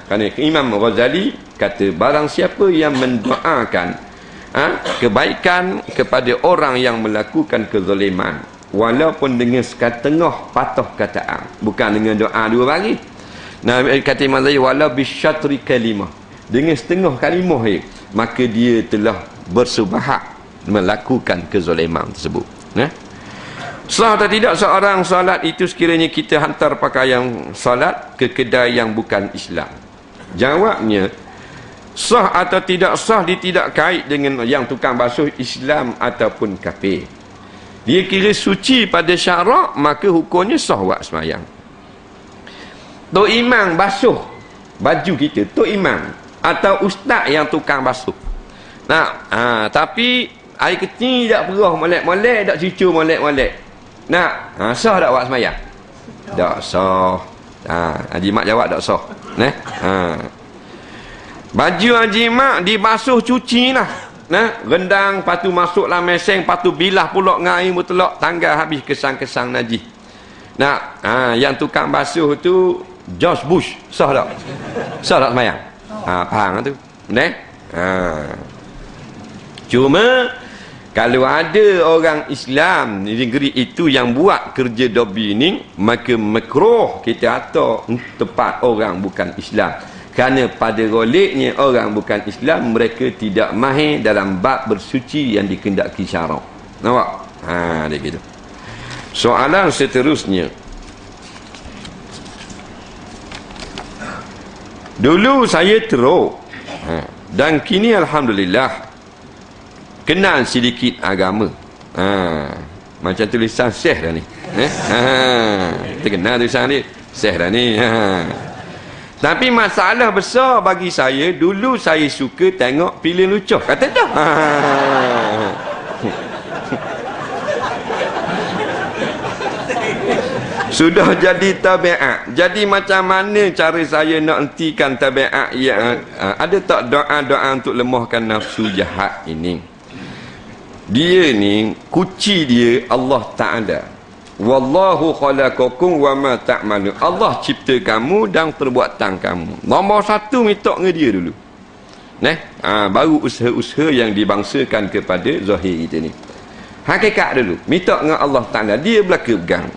Kerana Imam Ghazali kata barang siapa yang mendoakan kebaikan kepada orang yang melakukan kezaliman, walaupun dengan setengah patah kataan, bukan dengan doa 2 baris. Kata Imam Ghazali walau bisyatri kalimah, dengan setengah kalimah maka dia telah bersubhat melakukan kezaliman tersebut. Sah atau tidak seorang salat itu sekiranya kita hantar pakaian salat ke kedai yang bukan Islam? Jawabnya, sah atau tidak sah dia tidak kait dengan yang tukang basuh Islam ataupun kafir. Dia kira suci pada syarak, maka hukumnya sah buat semayang. Tok imam basuh baju kita, tok imam atau ustaz yang tukang basuh. Tapi air kecil tak perah molek-molek, tak cucu molek-molek. Sah tak buat semayang? Tak sah. Haji Mak jawab tak sah. Baju Haji Mak dibasuh cuci lah. Rendang, lepas tu masuklah meseng, lepas tu bilah pulak dengan air mutlak, tanggal habis kesang-kesang najis. Yang tukang basuh tu George Bush. Sah tak? Sah tak semayang? Faham tu. Cuma kalau ada orang Islam di negeri itu yang buat kerja dobi ni, maka makruh kita atur tempat orang bukan Islam. Kerana pada goleknya orang bukan Islam, mereka tidak mahir dalam bab bersuci yang dikendaki syarak. Nampak? Dia gitu. Soalan seterusnya. Dulu saya teruk. Dan kini alhamdulillah kenal sedikit agama. Macam tulisan Syekh dah ni. Kita kenal tulisan ni. Syekh dah ni. Tapi masalah besar bagi saya, dulu saya suka tengok filem lucu. Kata dah. Sudah jadi tabiat. Jadi macam mana cara saya nak hentikan tabiat yang ada tak doa-doa untuk lemahkan nafsu jahat ini? Dia ni kunci dia Allah Taala. Wallahu khalaqakum wa ma ta'malun. Allah cipta kamu dan perbuatan kamu. Nombor satu minta dengan dia dulu. Baru usaha-usaha yang dibangsakan kepada zahir kita ni. Hakikat dulu. Minta dengan Allah Ta'ala. Dia belaka pegang.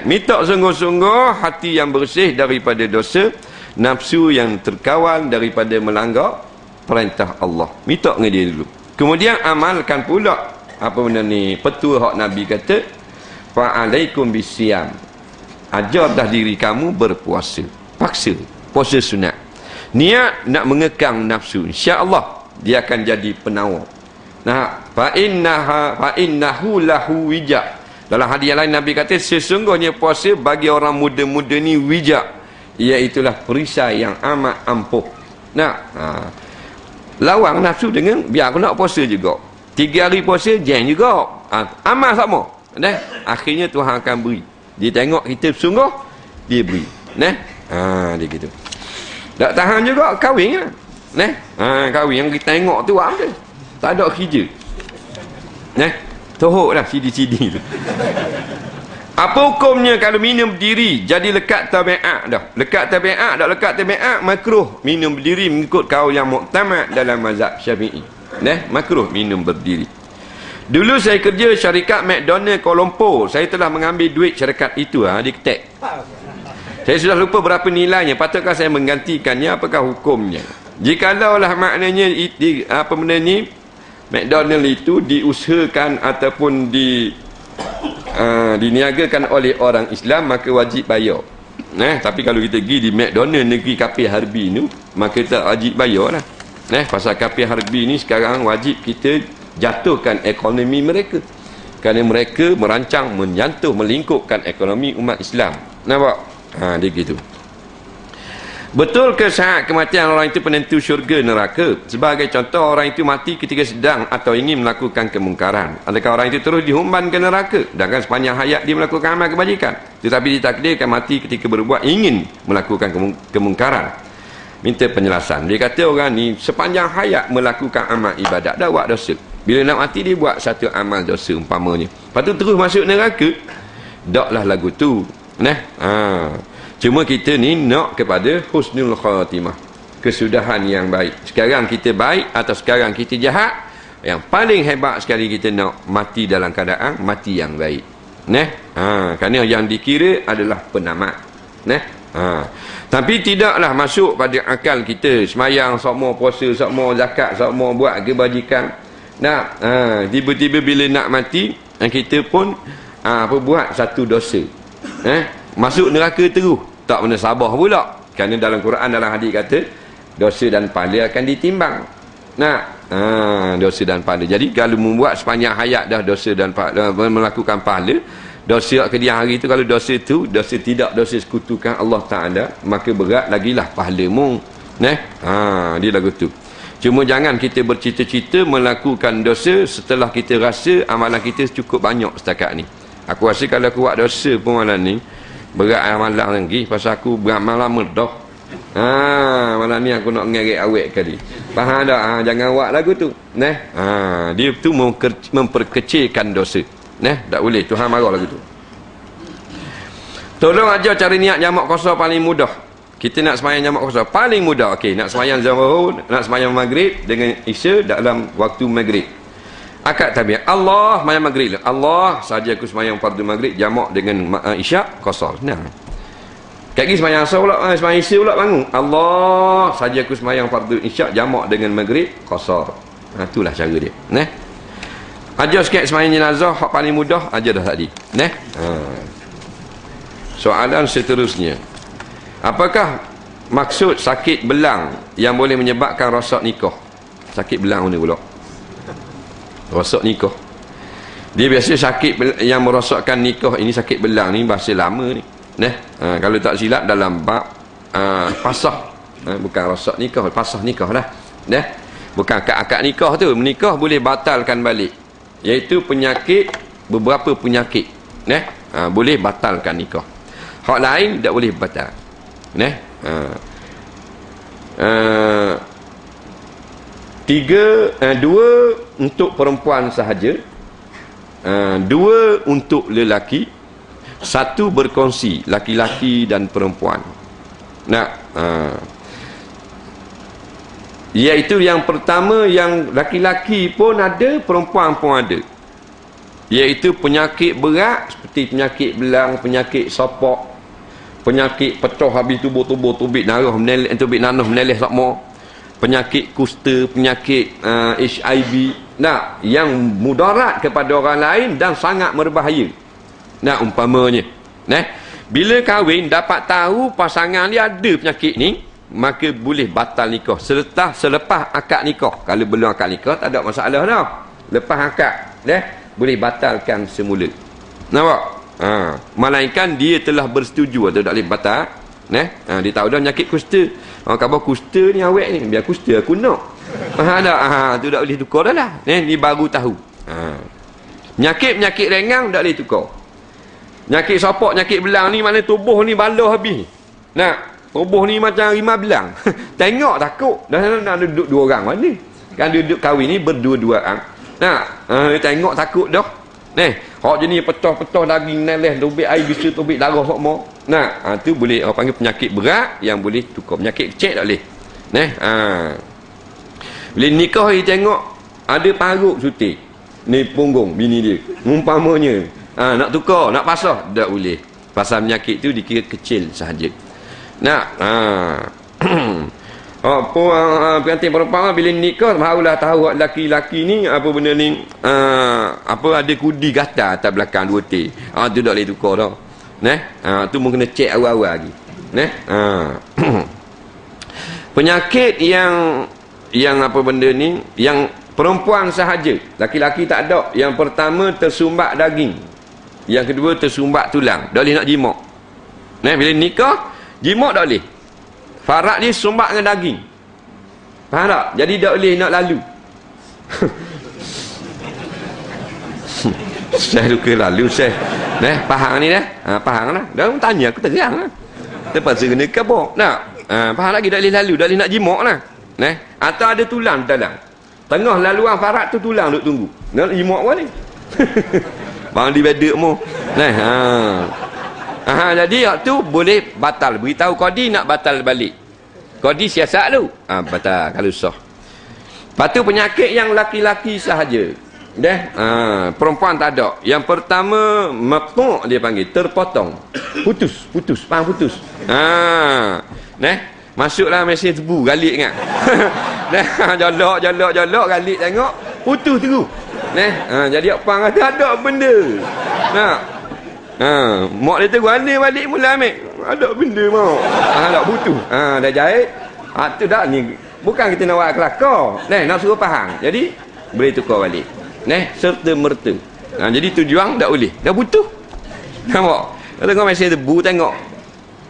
Minta sungguh-sungguh hati yang bersih daripada dosa. Nafsu yang terkawal daripada melanggar perintah Allah. Minta dengan dia dulu. Kemudian amalkan pula apa benda ni, petua hak Nabi kata, fa'alaikum bisyam. Ajar dah diri kamu berpuasa. Paksa. Puasa sunat. Niat nak mengekang nafsu. InsyaAllah dia akan jadi penawar. Fa'innahu lahu wija'. Dalam hadis yang lain Nabi kata, sesungguhnya puasa bagi orang muda-muda ni wija', iaitulah perisai yang amat ampuh. Lawang nafsu dengan biar aku nak puasa juga. 3 hari puasa jeng juga. Amal sama. Akhirnya Tuhan akan beri. Dia tengok kita sungguh, dia beri. Dia gitu. Tak tahan juga kahwin lah. Kahwin yang kita tengok tu apa? Tak ada kerja. Tohok dah CD-CD tu. Apa hukumnya kalau minum berdiri jadi lekat tabiat dah? Lekat tabiat dah, lekat tabiat makruh minum berdiri mengikut kaul yang muktamad dalam mazhab Syafi'i. Makruh minum berdiri. Dulu saya kerja syarikat McDonald Kuala Lumpur. Saya telah mengambil duit syarikat itu diketek. Saya sudah lupa berapa nilainya. Patutkah saya menggantikannya? Apakah hukumnya? Jikalau lah maknanya apa benda ni, McDonald itu diusahakan ataupun diniagakan oleh orang Islam, maka wajib bayar. Tapi kalau kita pergi di McDonald negeri Kapil Harbi ni, maka tak wajib bayar lah. Pasal Kapil Harbi ni sekarang wajib kita jatuhkan ekonomi mereka. Kerana mereka merancang menyantuh melingkupkan ekonomi umat Islam. Nampak? Dia gitu. Betul ke saat kematian orang itu penentu syurga neraka? Sebagai contoh, orang itu mati ketika sedang atau ingin melakukan kemungkaran. Adakah orang itu terus dihumban ke neraka? Sedangkan sepanjang hayat dia melakukan amal kebajikan, tetapi ditakdirkan mati ketika berbuat ingin melakukan kemungkaran. Minta penjelasan. Dia kata orang ni sepanjang hayat melakukan amal ibadat, dah buat dosa. Bila nak mati dia buat satu amal dosa umpamanya. Lepas tu terus masuk neraka. Daklah lagu tu. Cuma kita ni nak kepada husnul khatimah, kesudahan yang baik. Sekarang kita baik atau sekarang kita jahat, yang paling hebat sekali kita nak mati dalam keadaan mati yang baik. Kerana yang dikira adalah penamat. Tapi tidaklah masuk pada akal kita semayang, sokmo puasa, sokmo zakat, sokmo buat kebajikan. Tiba-tiba bila nak mati, kita pun buat satu dosa. Masuk neraka terus. Tak pernah sabar pula. Kerana dalam Quran, dalam hadis kata, dosa dan pahala akan ditimbang. Dosa dan pahala. Jadi kalau membuat sepanjang hayat dah dosa dan pahala, melakukan pahala, dosa kemudian hari itu, kalau dosa itu dosa tidak dosa sekutukan Allah Ta'ala, maka berat lagilah pahalamu. Dia lagu tu. Cuma jangan kita bercita-cita melakukan dosa setelah kita rasa amalan kita cukup banyak setakat ni. Aku rasa kalau aku buat dosa pun malam ni, berat amalan lagi, pasal aku beramal lama dah. Malam ni aku nak ngerik awet kali. Faham tak? Jangan buat lagu tu. Dia tu memperkecilkan dosa. Tak boleh. Tuhan marah lagu tu. Tolong ajar cara niat jamak qasar paling mudah. Kita nak sembahyang jamak kosong paling mudah. Okey, nak sembahyang Zuhur, nak sembahyang Maghrib dengan Isya dalam waktu Maghrib. Akad tabiat Allah sembahyang Maghrib. Allah saja aku sembahyang fardu Maghrib jamak dengan Isya qasar. Nah. Kat gini sembahyang asar pula, sembahyang Isya pula bangun. Allah saja aku sembahyang fardu Isya jamak dengan Maghrib qasar. Itulah cara dia. Nah. Ajar sikit sembahyang jenazah hak paling mudah ajar dah tadi. Nah. Soalan seterusnya. Apakah maksud sakit belang yang boleh menyebabkan rosak nikah? Sakit belang ni pula. Rosak nikah. Dia biasa sakit yang merosakkan nikah ini sakit belang ni bahasa lama ni. Kalau tak silap dalam bab pasah. Bukan rosak nikah, pasah nikah lah. Bukan akad nikah tu. Menikah boleh batalkan balik. Iaitu penyakit, beberapa penyakit. Boleh batalkan nikah. Hak lain tak boleh batal. Dua untuk perempuan sahaja, dua untuk lelaki, satu berkongsi laki-laki dan perempuan. Iaitu yang pertama, yang laki-laki pun ada, perempuan pun ada. Iaitu penyakit berat seperti penyakit belang, penyakit sopok, penyakit pecah habis tubuh-tubuh, tubik nanah meneleh semua, penyakit kusta, penyakit HIV, yang mudarat kepada orang lain dan sangat berbahaya. Umpamanya, bila kahwin dapat tahu pasangan dia ada penyakit ni, maka boleh batal nikah selepas akad nikah. Kalau belum akad nikah tak ada masalah dah. Lepas akad boleh batalkan semula. Nampak? Melainkan dia telah bersetuju atau tak boleh batal. Dia tahu dah penyakit kusta. Khabar kusta ni awet ni, biar kusta aku nak. Tu tak boleh tukar dah lah. Ni baru tahu. Penyakit ringan tak boleh tukar. Penyakit sopok, penyakit belang ni mana tubuh ni baloh habis. Tubuh ni macam rimah belang. Tengok takut. Dah duduk dua orang mana. Kan duduk kahwin ni berdua-duaan. Tengok takut dah. Hak jenis pecah-pecah daging neleh, tubik air bisa, tubik darah semua. Tu boleh orang panggil penyakit berat yang boleh tukar. Penyakit kecil tak boleh. Bila nikah dia tengok ada parut sutik. Ni punggung bini dia. Umpamanya nak tukar, nak pasah, tak boleh. Pasal penyakit tu dikira kecil sahaja. Pengantin perempuan bila nikah barulah tahu laki-laki ni apa benda ni, ada kudi gatal atas belakang 2T. Tu tak boleh tukar dah. Tu mungkin kena cek awal-awal lagi. Penyakit yang apa benda ni, yang perempuan sahaja, laki-laki tak ada. Yang pertama tersumbat daging, yang kedua tersumbat tulang, tak boleh nak jimak. Bila nikah jimak tak boleh. Farak dia sumbat dengan daging. Faham tak? Jadi tak boleh nak lalu. Saya luka lalu saya. Faham ni dah? Faham lah. Dah tanya aku terang lah. Terpaksa kena kabur. Faham lagi tak boleh lalu, tak boleh nak jimak lah. Atau ada tulang dalam. Tengah laluan farak tu tulang duk tunggu. Nak jimak apa ni? Bang di bedek mu. Jadi hak tu boleh batal. Beritahu qadi nak batal balik. Qadi siasat tu. Batal kalau sah. Lepas tu penyakit yang laki-laki sahaja. Perempuan tak ada. Yang pertama maqtu' dia panggil, terpotong. Putus. Faham putus? Masuklah mesin tebu, galik ingat. Jolok galik tengok putus terus. Jadi apa kata ada benda. Mak dia tegur anda balik mula ambil. Ada benda mau. Tak butuh. Dah jahit. Tu dah ni. Bukan kita nak buat kelakar. Nak suruh faham. Jadi boleh tukar balik. Serta merta. Jadi tujuan tak boleh. Dah butuh. Nampak? Kalau kau mesin debu tengok.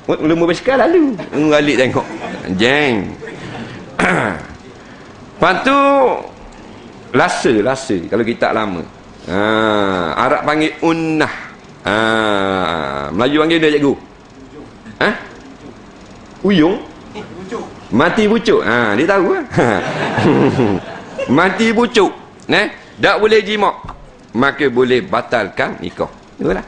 Lembu basikal lalu. Balik tengok. Jeng. Lepas tu lasa. Kalau kita lama. Arab panggil unnah. Melayu panggil dia cikgu. Uyung. Mati bucuk. Dia tahu lah. Mati bucuk. Tak boleh jimak, maka boleh batalkan nikah. Itulah.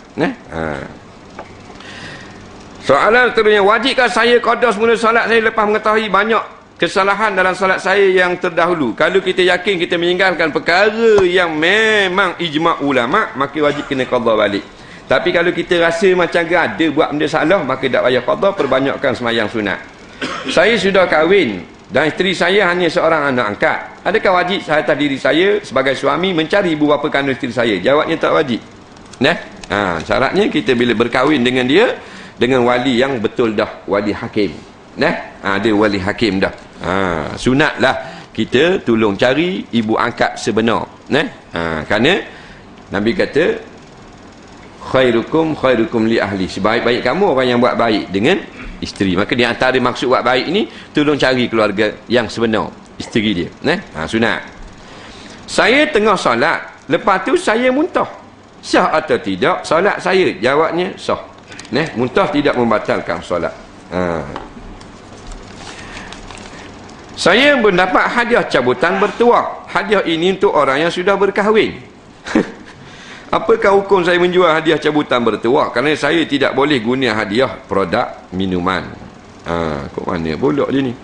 Soalan seterusnya, wajibkah saya qada semula solat saya lepas mengetahui banyak kesalahan dalam solat saya yang terdahulu? Kalau kita yakin kita meninggalkan perkara yang memang ijma' ulama', maka wajib kena qada balik. Tapi kalau kita rasa macam ada buat benda salah, maka tak payah qada, perbanyakkan sembahyang sunat. Saya sudah kahwin dan isteri saya hanya seorang anak angkat. Adakah wajib atas diri saya sebagai suami mencari ibu bapa kandung isteri saya? Jawabnya tak wajib. Syaratnya kita bila berkahwin dengan dia, dengan wali yang betul dah, wali hakim. Ada wali hakim dah. Sunatlah kita tolong cari ibu angkat sebenar. Kerana Nabi kata khairukum li ahli, sebaik-baik kamu orang yang buat baik dengan isteri. Maka di antara maksud buat baik ini, tolong cari keluarga yang sebenar, isteri dia. Sunat. Saya tengah solat, lepas tu saya muntah, sah atau tidak solat saya? Jawabnya sah. Muntah tidak membatalkan solat. Saya mendapat hadiah cabutan bertuah. Hadiah ini untuk orang yang sudah berkahwin. Apakah hukum saya menjual hadiah cabutan bertuah? Kerana saya tidak boleh guna hadiah produk minuman. Kok mana pula dia ni?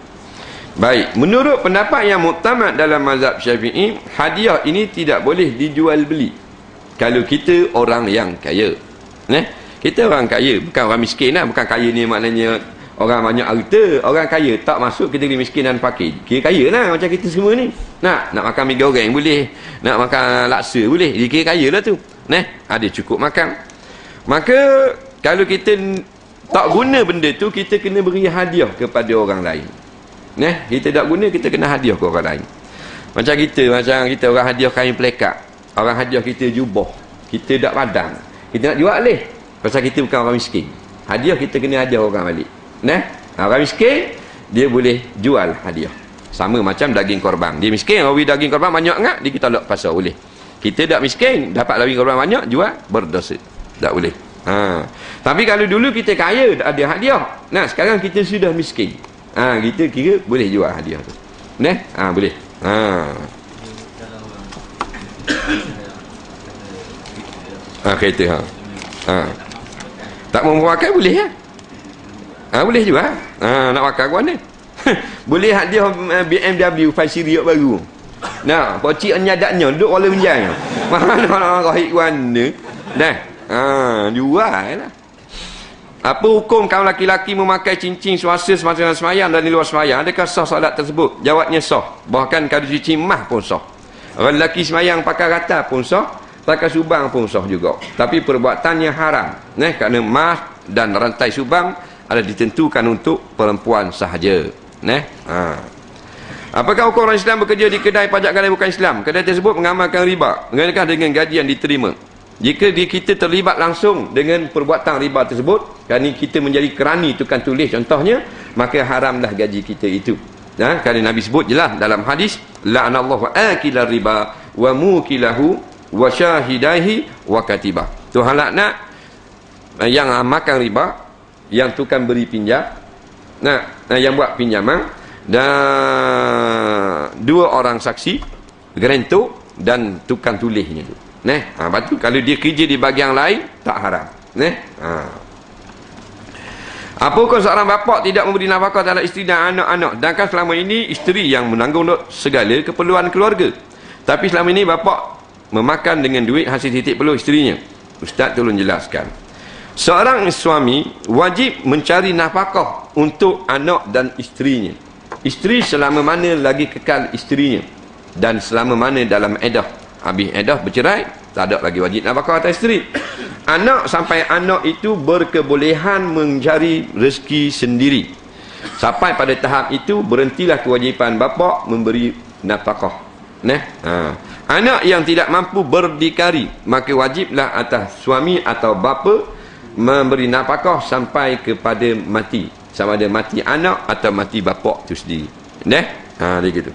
Baik, menurut pendapat yang muktamad dalam mazhab Syafi'i, hadiah ini tidak boleh dijual beli. Kalau kita orang yang kaya. Kita orang kaya, bukan orang miskin lah. Bukan kaya ni maknanya orang banyak harta. Orang kaya tak masuk kategori miskin dan fakir. Kira kaya lah macam kita semua ni. Nak makan mi goreng boleh, nak makan laksa boleh, dia kira kaya lah tu. Ada cukup makan. Maka kalau kita tak guna benda tu, kita kena beri hadiah kepada orang lain. Kita tak guna, kita kena hadiah ke orang lain. Macam kita orang hadiah kain pelekat, orang hadiah kita jubah, kita tak padang, kita nak jual leh. Pasal kita bukan orang miskin. Hadiah kita kena hadiah orang balik. Orang miskin dia boleh jual hadiah. Sama macam daging korban. Dia miskin, rawi daging korban banyak ngak, dia kita letak pasar boleh. Kita tak miskin, dapat daging korban banyak, jual berdosa. Tak boleh. Tapi kalau dulu kita kaya, tak ada hadiah. Sekarang kita sudah miskin. Kita kira boleh jual hadiah tu. Boleh. Kereta tak mau pakai boleh ya? Boleh juga. Nak pakai ke mana? Boleh hadiah BMW 5 Series baru. Pocik nyadaknya duduk wala menjang. Mana rahik mana? Jual lah. Apa hukum kalau laki-laki memakai cincin swasta semasa sembahyang dan di luar sembahyang? Adakah sah solat tersebut? Jawabnya sah. Bahkan kalau cincin emas pun sah. Orang lelaki sembahyang pakai rata pun sah. Pakai subang pun sah juga. Tapi perbuatannya haram. Kerana emas dan rantai subang ada ditentukan untuk perempuan sahaja. Apakah hukum orang Islam bekerja di kedai pajak gadai bukan Islam? Kedai tersebut mengamalkan riba. Mengenai dengan gaji yang diterima. Jika kita terlibat langsung dengan perbuatan riba tersebut, kerana kita menjadi kerani tukang tulis contohnya, maka haramlah gaji kita itu. Kerana Nabi sebut jelas dalam hadis, la'anallahu akilar riba wa mukilahu wa syahidaihi wa katibah. Tuhan laknat yang makan riba, yang tukang beri pinjam, yang buat pinjaman, dan dua orang saksi, gerentuk dan tukang tulisnya tu. Lepas tu kalau dia kerja di bahagian lain, tak haram. Apa hukum seorang bapa tidak memberi nafkah terhadap isteri dan anak-anak, sedangkan selama ini isteri yang menanggung segala keperluan keluarga, tapi selama ini bapa memakan dengan duit hasil titik peluh isterinya? Ustaz tolong jelaskan. Seorang suami wajib mencari nafkah untuk anak dan isterinya. Isteri selama mana lagi kekal isterinya, dan selama mana dalam edah. Habis edah bercerai, tak ada lagi wajib nafkah atas isteri. Anak sampai anak itu berkebolehan mencari rezeki sendiri. Sampai pada tahap itu berhentilah kewajipan bapa memberi nafkah. Anak yang tidak mampu berdikari, maka wajiblah atas suami atau bapa memberi nafkah sampai kepada mati. Sama ada mati anak atau mati bapa itu sendiri. Dia gitu.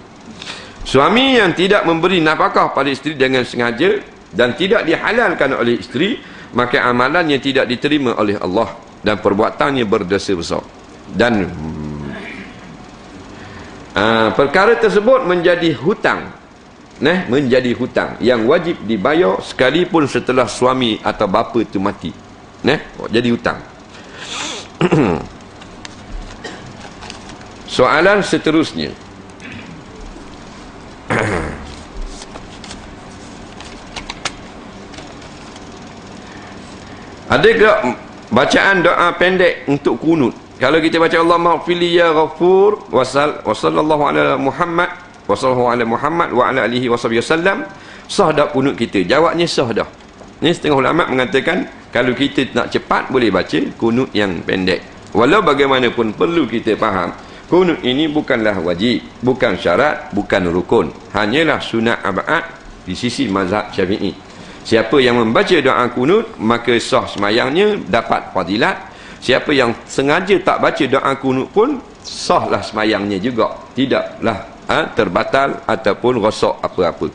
Suami yang tidak memberi nafkah pada isteri dengan sengaja dan tidak dihalalkan oleh isteri, maka amalannya tidak diterima oleh Allah dan perbuatannya berdosa besar. Dan perkara tersebut menjadi hutang. Menjadi hutang yang wajib dibayar sekalipun setelah suami atau bapa itu mati. Jadi hutang. Soalan seterusnya. Ada ke bacaan doa pendek untuk kunut? Kalau kita baca Allahumma ighfirli ya ghafur wa sallallahu ala Muhammad wa sallallahu ala Muhammad wa ala alihi wasallam, sah dak kunut kita? Jawabnya sah dah. Ni setengah ulama mengatakan kalau kita nak cepat boleh baca kunut yang pendek. Walau bagaimanapun perlu kita faham, kunut ini bukanlah wajib, bukan syarat, bukan rukun. Hanyalah sunat abad di sisi mazhab Syafi'i. Siapa yang membaca doa kunut, maka sah semayangnya, dapat fadilat. Siapa yang sengaja tak baca doa kunut pun, sahlah semayangnya juga. Tidaklah terbatal ataupun rosak apa-apa.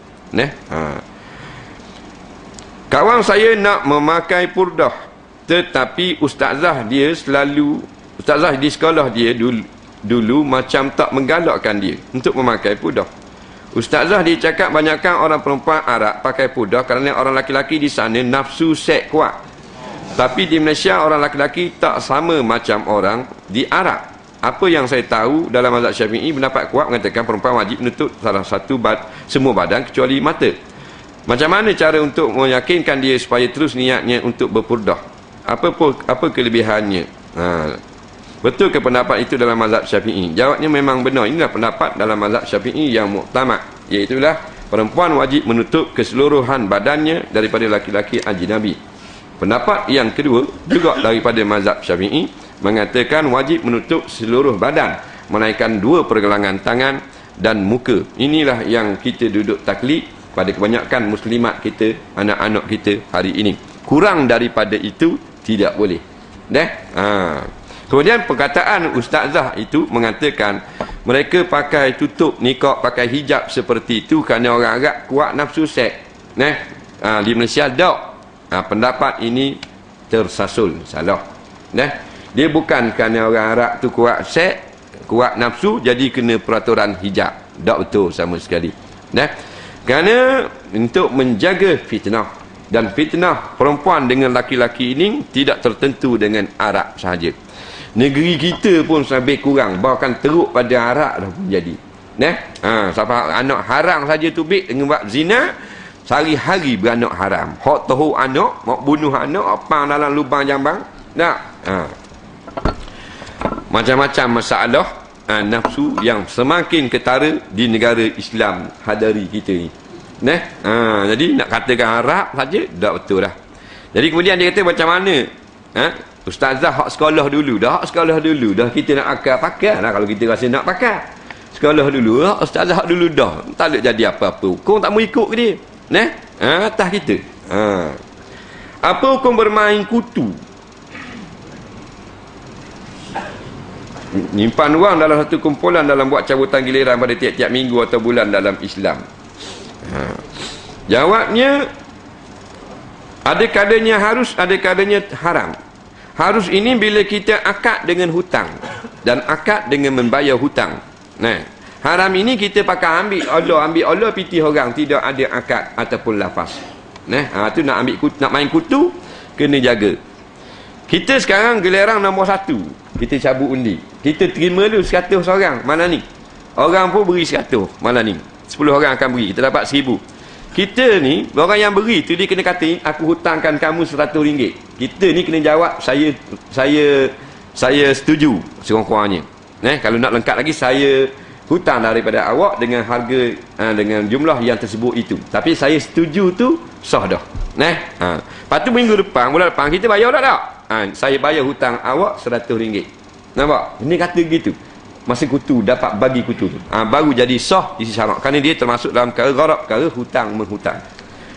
Kawan saya nak memakai purdah, tetapi ustazah di sekolah dia dulu macam tak menggalakkan dia untuk memakai purdah. Ustazah dia cakap banyakkan orang perempuan Arab pakai purdah kerana orang laki-laki di sana nafsu seks kuat. Tapi di Malaysia orang laki-laki tak sama macam orang di Arab. Apa yang saya tahu dalam mazhab Syafi'i, pendapat kuat mengatakan perempuan wajib menutup salah satu semua badan kecuali mata. Macam mana cara untuk meyakinkan dia supaya terus niatnya untuk berpurdah? Apa kelebihannya? Betul ke pendapat itu dalam mazhab Syafi'i? Jawabnya memang benar. Inilah pendapat dalam mazhab Syafi'i yang muktamad, iaitulah perempuan wajib menutup keseluruhan badannya daripada laki-laki ajnabi. Pendapat yang kedua juga daripada mazhab Syafi'i mengatakan wajib menutup seluruh badan, melainkan 2 pergelangan tangan dan muka. Inilah yang kita duduk taklid pada kebanyakan muslimat kita, anak-anak kita hari ini. Kurang daripada itu tidak boleh. Kemudian perkataan ustazah itu mengatakan mereka pakai tutup niqab, pakai hijab seperti itu kerana orang Arab kuat nafsu seks. Di Malaysia tak. Pendapat ini tersasul, salah. Dia bukan kerana orang Arab tu kuat seks, kuat nafsu, jadi kena peraturan hijab. Tak betul sama sekali. Kerana untuk menjaga fitnah, dan fitnah perempuan dengan laki-laki ini tidak tertentu dengan Arab sahaja. Negeri kita pun lebih kurang, bahkan teruk pada Arab dah pun jadi. Sampai anak haram saja tu dengan buat zina, sehari-hari beranak haram. Hak tahu anak, mau bunuh anak, apa dalam lubang jambang. Macam-macam masalah nafsu yang semakin ketara di negara Islam hadari kita ni. Jadi nak katakan Arab saja tak betul dah. Jadi kemudian dia kata macam mana? Ustazah hak sekolah dulu dah, kita nak pakai lah kalau kita rasa nak pakai. Sekolah dulu, ustazah hak dulu dah. Tak boleh jadi apa-apa. Kau tak mau ikut ke dia? Atas kita. Apa hukum bermain kutu? Nyimpan wang dalam satu kumpulan dalam buat cabutan giliran pada tiap-tiap minggu atau bulan dalam Islam. Jawabnya, ada kadanya harus, ada kadanya haram. Harus ini bila kita akad dengan hutang dan akad dengan membayar hutang. Haram ini kita pakai ambil Allah pitih orang, tidak ada akad ataupun lafaz. Tu nak main kutu, kena jaga. Kita sekarang gelerang nombor 1, kita cabut undi. Kita terima dulu 100 orang malam ni. Orang pun beri 100 malam ni. 10 orang akan beri, kita dapat 1000. Kita ni, orang yang beri tu dia kena kata, aku hutangkan kamu RM100. Kita ni kena jawab, saya setuju sekurang-kurangnya. Kalau nak lengkap lagi, saya hutang daripada awak dengan harga, dengan jumlah yang tersebut itu. Tapi saya setuju tu sah dah. Lepas tu bulan depan kita bayar tak? Saya bayar hutang awak RM100. Nampak? Ini kata gitu. Masa kutu dapat bagi kutu tu, baru jadi sah isi syarat, kerana dia termasuk dalam perkara gharab, perkara hutang menghutang.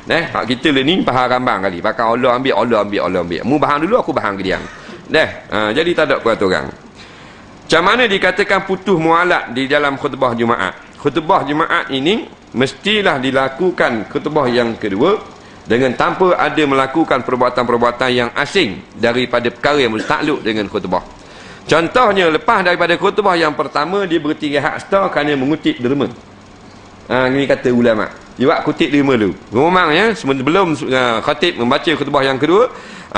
Hak kita ni faham rambang kali, pakai Allah ambil. Mu bahang dulu, aku bahang ke dia. Jadi tak ada peraturan. Macam mana dikatakan putus mualat di dalam khutbah Jumaat? Khutbah Jumaat ini mestilah dilakukan khutbah yang kedua dengan tanpa ada melakukan perbuatan-perbuatan yang asing daripada perkara yang bertakluk dengan khutbah. Contohnya, lepas daripada khutbah yang pertama, dia berhenti rehat sebentar kerana mengutip derma. Ini kata ulama. Dia buat kutip derma dulu. Memangnya sebelum khatib membaca khutbah yang kedua,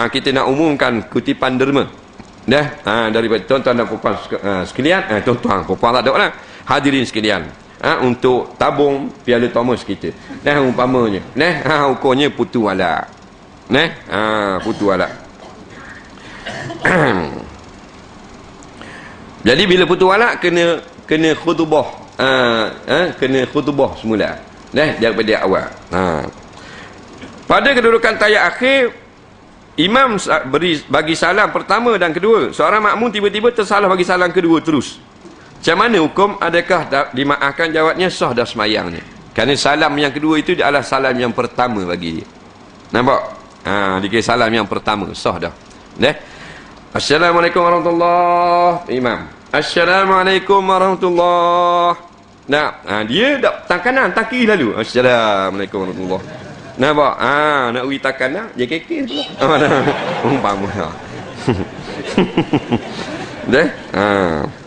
kita nak umumkan kutipan derma. Daripada tuan-tuan dan puan sekalian, tuan-tuan puan tak ada lah, hadirin sekalian, untuk tabung Piala Thomas kita, umpamanya, ukurnya putu walak, putu walak. Jadi bila putu walak kena khutbah, kena khutbah semula, daripada awal. Pada kedudukan tayat akhir, imam bagi salam pertama dan kedua, seorang makmum tiba-tiba tersalah bagi salam kedua terus. Macam mana hukum? Adakah dimaafkan? Jawabnya sah dah semayangnya, kerana salam yang kedua itu adalah salam yang pertama bagi dia. Nampak? Dikira salam yang pertama, sah dah. Assalamualaikum warahmatullahi, imam, Assalamualaikum warahmatullahi. Dia tak tang kanan, tang kiri lalu. Assalamualaikum warahmatullahi. Nampak? Nak uri tang kanan, dia kekeh pula. Umpama.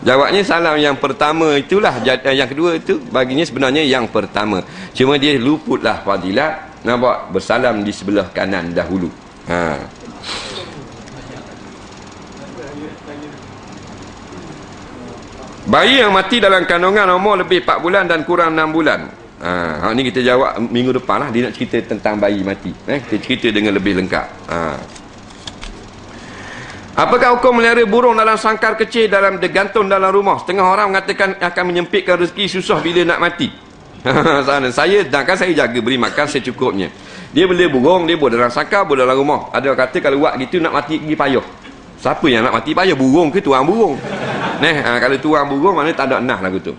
Jawabnya salam yang pertama itulah, yang kedua itu baginya sebenarnya yang pertama. Cuma dia luputlah fadilat, nampak, bersalam di sebelah kanan dahulu. Bayi yang mati dalam kandungan umur lebih 4 bulan dan kurang 6 bulan. Ni kita jawab minggu depan lah. Dia nak cerita tentang bayi mati. Kita cerita dengan lebih lengkap. Apakah hukum melihara burung dalam sangkar kecil digantung dalam rumah? Setengah orang mengatakan akan menyempitkan rezeki, susah bila nak mati. Saya jaga beri makan secukupnya. Dia beli burung, dia boleh dalam sangkar, boleh dalam rumah. Ada orang kata kalau buat gitu nak mati pergi payah. Siapa yang nak mati payah? Burung ke tuang burung? Kalau tuang burung mana tak ada nah lagu tu.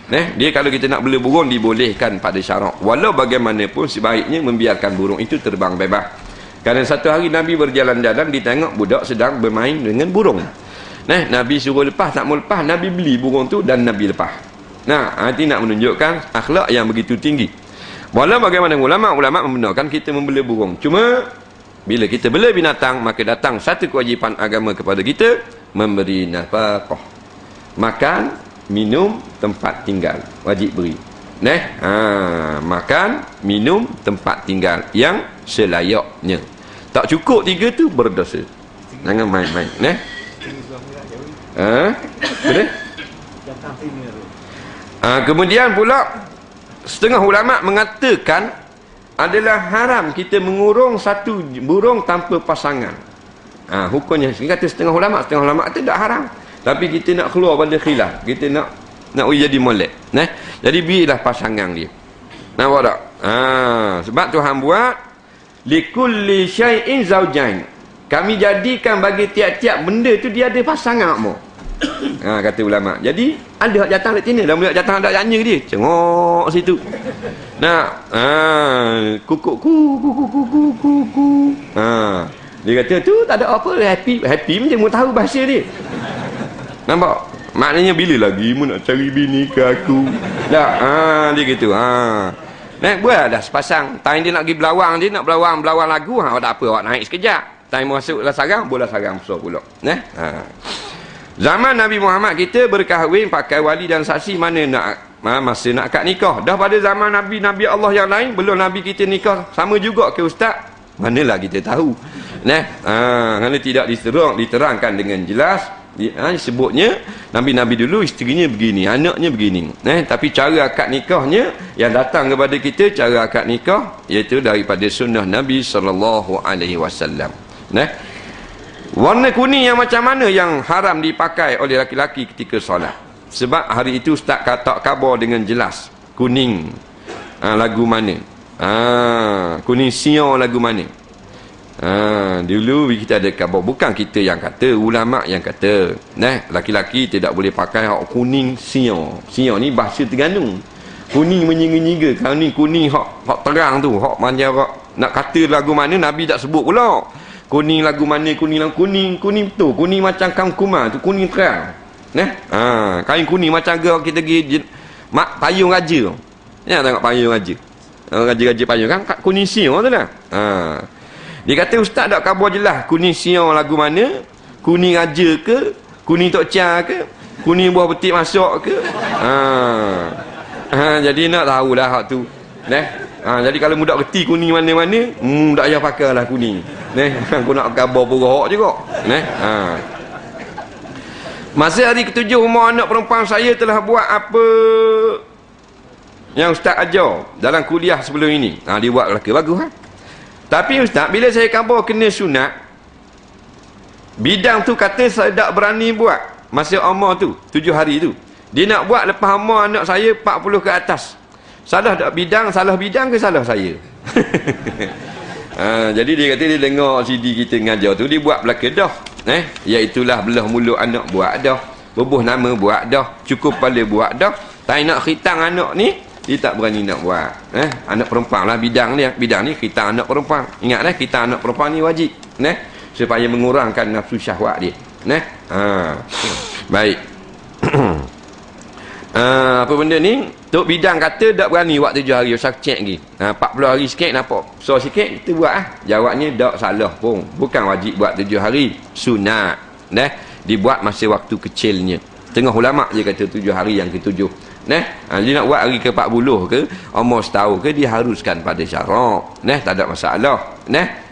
Dia kalau kita nak beli burung dibolehkan pada syarak. Walau bagaimanapun sebaiknya membiarkan burung itu terbang bebas. Kerana satu hari Nabi berjalan-jalan, ditengok budak sedang bermain dengan burung. Nabi suruh lepas, tak mau lepas, Nabi beli burung tu dan Nabi lepas. Nanti nak menunjukkan akhlak yang begitu tinggi. Walau bagaimana ulama' membenarkan kita membeli burung. Cuma bila kita beli binatang, maka datang satu kewajipan agama kepada kita, memberi nafkah. Makan, minum, tempat tinggal, wajib beri. Makan, minum, tempat tinggal yang selayaknya. Tak cukup 3 tu berdosa. Jangan main-main. Boleh? Kemudian pula setengah ulama mengatakan adalah haram kita mengurung satu burung tanpa pasangan. Hukumnya kata setengah ulama itu tak haram. Tapi kita nak keluar pada khilaf, kita nak jadi molek. Jadi biarlah pasangan dia. Nampak tak? Sebab Tuhan buat likulli syai'in zaujain. Kami jadikan bagi tiap-tiap benda tu dia ada pasangan mu. Kata ulama. Jadi ada hak jatah dekat sini, dalam hak jatah ada tanya dia. Cengok situ. Kukuk ku. Dia kata tu tak ada apa, happy macam mu tahu bahasa dia. Nampak? Maknanya bila lagi mu nak cari bini ke aku? Dia gitu. Buat dah sepasang. Time dia nak pergi belawang, dia nak belawang lagu, tak apa, awak naik sekejap. Time masuklah sarang, bola sarang besar pula. Zaman Nabi Muhammad kita berkahwin pakai wali dan saksi, mana masa nak akad nikah. Dah pada zaman Nabi Allah yang lain, belum Nabi kita nikah sama juga ke ustaz? Manalah kita tahu. Kerana tidak diterangkan dengan jelas. Sebutnya Nabi-Nabi dulu isterinya begini, anaknya begini. Tapi cara akad nikahnya yang datang kepada kita, cara akad nikah iaitu daripada sunnah Nabi SAW. Warna kuning yang macam mana yang haram dipakai oleh laki-laki ketika solat? Sebab hari itu ustaz tak khabar dengan jelas kuning lagu mana, kuning siang lagu mana. Dulu kita ada khabar, bukan kita yang kata, ulama yang kata laki-laki tidak boleh pakai hak kuning siang. Siang ni bahasa Terengganu, kuning menyiga-nyiga. Kalau ni kuning hak terang tu, hak manja, nak kata lagu mana Nabi tak sebut pula. Kuning lagu mana, kuning betul, kuning macam kangkuma tu, kuning terang. Kain kuning macam kita pergi payung raja. Tengok payung raja, raja-raja payung kan kuning siang tu lah. Dia kata ustaz tak khabar jelas kuning siang lagu mana, kuning raja ke, kuning tok cia ke, kuning buah betik masuk ke. Jadi nak tahulah hak tu. Jadi kalau mudak reti kuning mana-mana, tak payah pakailah kuning. Aku nak khabar purah juga. Masa hari ketujuh umur anak perempuan saya telah buat apa yang ustaz ajar dalam kuliah sebelum ini. Dia buat lelaki bagus ha? Tapi ustaz, bila saya khabar kena sunat, bidang tu kata saya tak berani buat masa umur tu 7 hari tu. Dia nak buat lepas umur anak saya 40 ke atas. Salah tak bidang? Salah bidang ke salah saya? Jadi dia kata dia dengar CD kita ngajar tu, dia buat belaka dah. Iaitulah belah mulut anak buat dah, bubuh nama buat dah, cukup kepala buat dah. Tak nak khitang anak ni, dia tak berani nak buat. Anak perempuan lah bidang ni. Bidang ni khitang anak perempuan. Ingatlah khitang anak perempuan ni wajib. Supaya mengurangkan nafsu syahwat dia. Baik. Apa benda ni? Tok bidang kata tak berani buat 7 hari. Usah cek lagi. 40 hari sikit nampak so sikit, kita buat Jawabnya tak salah pun. Bukan wajib buat 7 hari. Sunat. Dibuat masa waktu kecilnya. Tengah ulama' je kata 7 hari yang ke-7. Dia nak buat hari ke-40 ke, umur setahun ke, dia haruskan pada syarak. Tak ada masalah.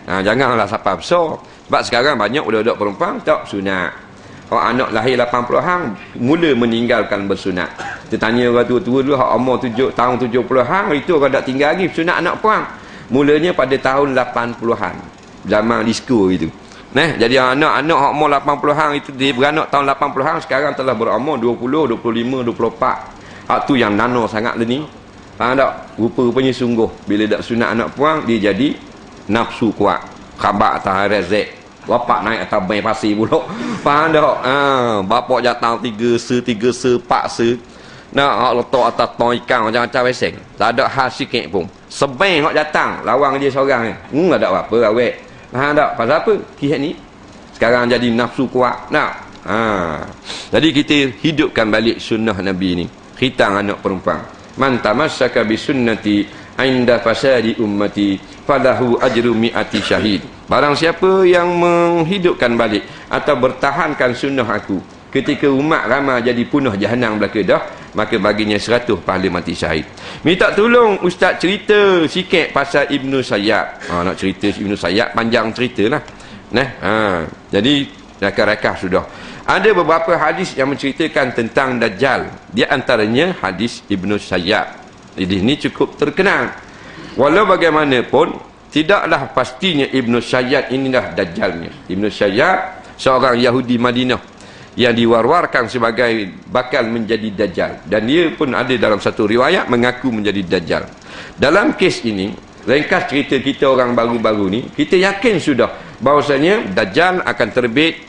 Janganlah sampai besar. Sebab sekarang banyak budak-budak perempuan tak sunat. Anak lahir 80 hang mula meninggalkan bersunat. Kita tanya orang tua-tua dulu, umur 7 tahun 70 hang, itu orang tak tinggal lagi sunat anak puang. Mulanya pada tahun 80-an. Zaman disko itu. Jadi anak-anak umur 80 hang itu dia beranak tahun 80 hang, sekarang telah berumur 20, 25, 24. Hak tu yang nano sangat ni. Faham tak? Rupa-rupanya sungguh bila tak sunat anak puang, dia jadi nafsu kuat. Khabar atas rezek. Bapak naik atas bayi pasir pula. Faham tak? Bapak jatang 3 se, 4 se. Nak letak atas tong ikan macam-macam weseng. Tak ada hal sikit pun. Sebeng hak datang, lawang dia seorang ni. Tak ada apa-apa awet. Faham tak? Pasal apa? Kisah ni sekarang jadi nafsu kuat. Jadi kita hidupkan balik sunnah Nabi ni. Khitang anak perempuan. Man tamassaka bi sunnati inda fasadi ummati falahu ajru mi'ati syahid. Barang siapa yang menghidupkan balik atau bertahankan sunnah aku ketika umat ramai jadi punah jahanam belaka dah, maka baginya 100 pahala mati syahid. Minta tolong ustaz cerita sikit pasal Ibnu Sayyad. Nak cerita Ibnu Sayyad panjang ceritalah. Jadi rakah-rakah sudah. Ada beberapa hadis yang menceritakan tentang Dajjal. Di antaranya hadis Ibnu Sayyad. Jadi ini cukup terkenal. Walau bagaimanapun, tidaklah pastinya Ibnu Sayyad inilah Dajjalnya. Ibnu Sayyad seorang Yahudi Madinah yang diwar-warkan sebagai bakal menjadi Dajjal. Dan dia pun ada dalam satu riwayat mengaku menjadi Dajjal. Dalam kes ini, ringkas cerita kita orang baru-baru ni, kita yakin sudah bahawasanya Dajjal akan terbit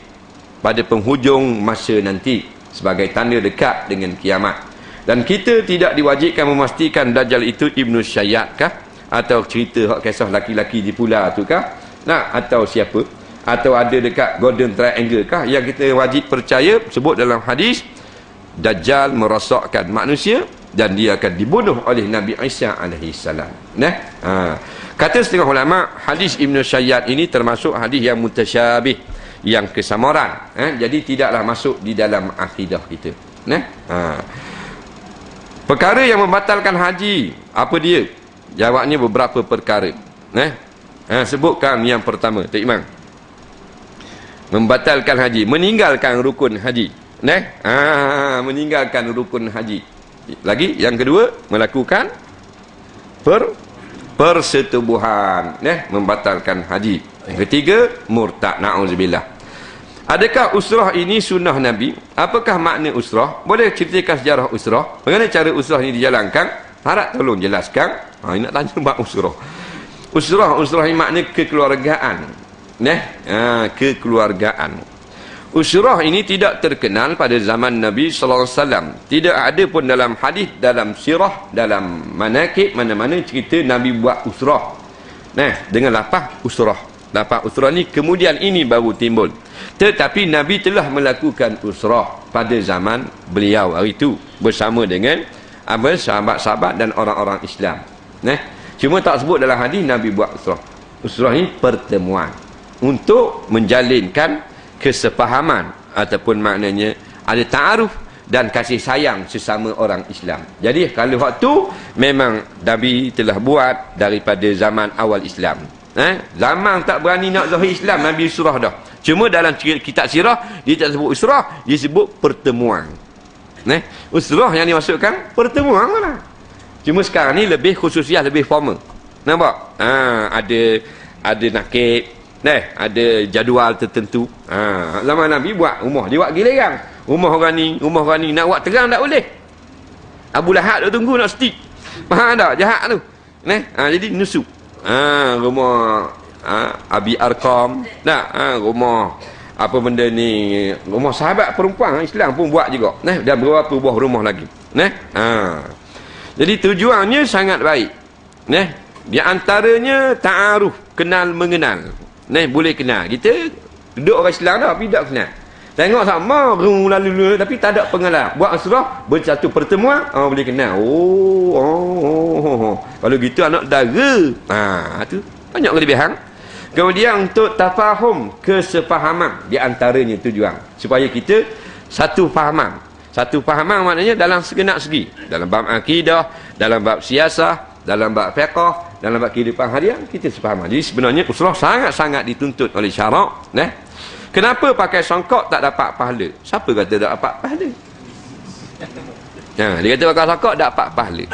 pada penghujung masa nanti sebagai tanda dekat dengan kiamat. Dan kita tidak diwajibkan memastikan Dajjal itu Ibnu Sayyad kah? Atau cerita kisah laki-laki di pula tu kah? Atau siapa? Atau ada dekat Golden Triangle kah? Yang kita wajib percaya, sebut dalam hadis, Dajjal merosakkan manusia dan dia akan dibunuh oleh Nabi Isa AS. Kata setengah ulama, hadis Ibnu Sayyad ini termasuk hadis yang mutasyabih, yang kesamaran. Jadi tidaklah masuk di dalam akidah kita. Perkara yang membatalkan haji, apa dia? Jawabnya beberapa perkara. Sebutkan yang pertama, Tok Imam. Membatalkan haji, meninggalkan rukun haji. Meninggalkan rukun haji. Lagi yang kedua, melakukan persetubuhan, membatalkan haji. Yang ketiga, murtad, na'udzubillah. Adakah usrah ini sunnah Nabi? Apakah makna usrah? Boleh ceritakan sejarah usrah? Bagaimana cara usrah ini dijalankan? Harap tolong jelaskan. Ini nak tanya bab usrah. Usrah ini makna kekeluargaan. Kekeluargaan. Usrah ini tidak terkenal pada zaman Nabi SAW. Tidak ada pun dalam hadis, dalam sirah, dalam manakib, mana-mana cerita Nabi buat usrah. Dengan lafaz usrah. Lafaz usrah ni kemudian ini baru timbul. Tetapi Nabi telah melakukan usrah pada zaman beliau hari itu bersama dengan sahabat-sahabat dan orang-orang Islam. Cuma tak sebut dalam hadis Nabi buat usrah. Usrah ini pertemuan untuk menjalinkan kesepahaman ataupun maknanya ada ta'aruf dan kasih sayang sesama orang Islam. Jadi kalau waktu memang Nabi telah buat daripada zaman awal Islam. Zaman tak berani nak zahir Islam, Nabi usrah dah. Cuma dalam kitab sirah dia tak sebut usrah, dia sebut pertemuan. Usrah yang dimaksudkan pertemuan lah. Cuma sekarang ni lebih khususiah, lebih formal. Nampak? Ada nakib, ada jadual tertentu. Zaman Nabi buat rumah, dia buat giliran. Rumah orang ni nak buat terang tak boleh. Abu Lahab tu tunggu nak stick. Faham tak? Jahat tu. Jadi nusuk. Rumah Abi Arqam. Rumah apa benda ni, rumah sahabat perempuan Islam pun buat juga. Dan beberapa buah rumah lagi. Jadi tujuannya sangat baik. Di antaranya ta'aruf, kenal mengenal. Boleh kenal. Kita duduk orang Islam dah tapi tak kenal. Tengok sama lalu tapi tak ada pengenalan. Buat usrah, bersatu pertemuan, boleh kenal. Kalau gitu anak dara. Tu banyak kelebihan. Kemudian untuk tafahum, kesefahaman, di antaranya tujuan supaya kita satu fahaman. Satu fahaman maknanya dalam segenap segi, dalam bab akidah, dalam bab siasah, dalam bab fiqh, dalam bab kehidupan harian, kita sefahaman. Jadi sebenarnya usrah sangat-sangat dituntut oleh syarak. Kenapa pakai songkok tak dapat pahala? Siapa kata tak dapat pahala? Dia kata pakai songkok tak dapat pahala.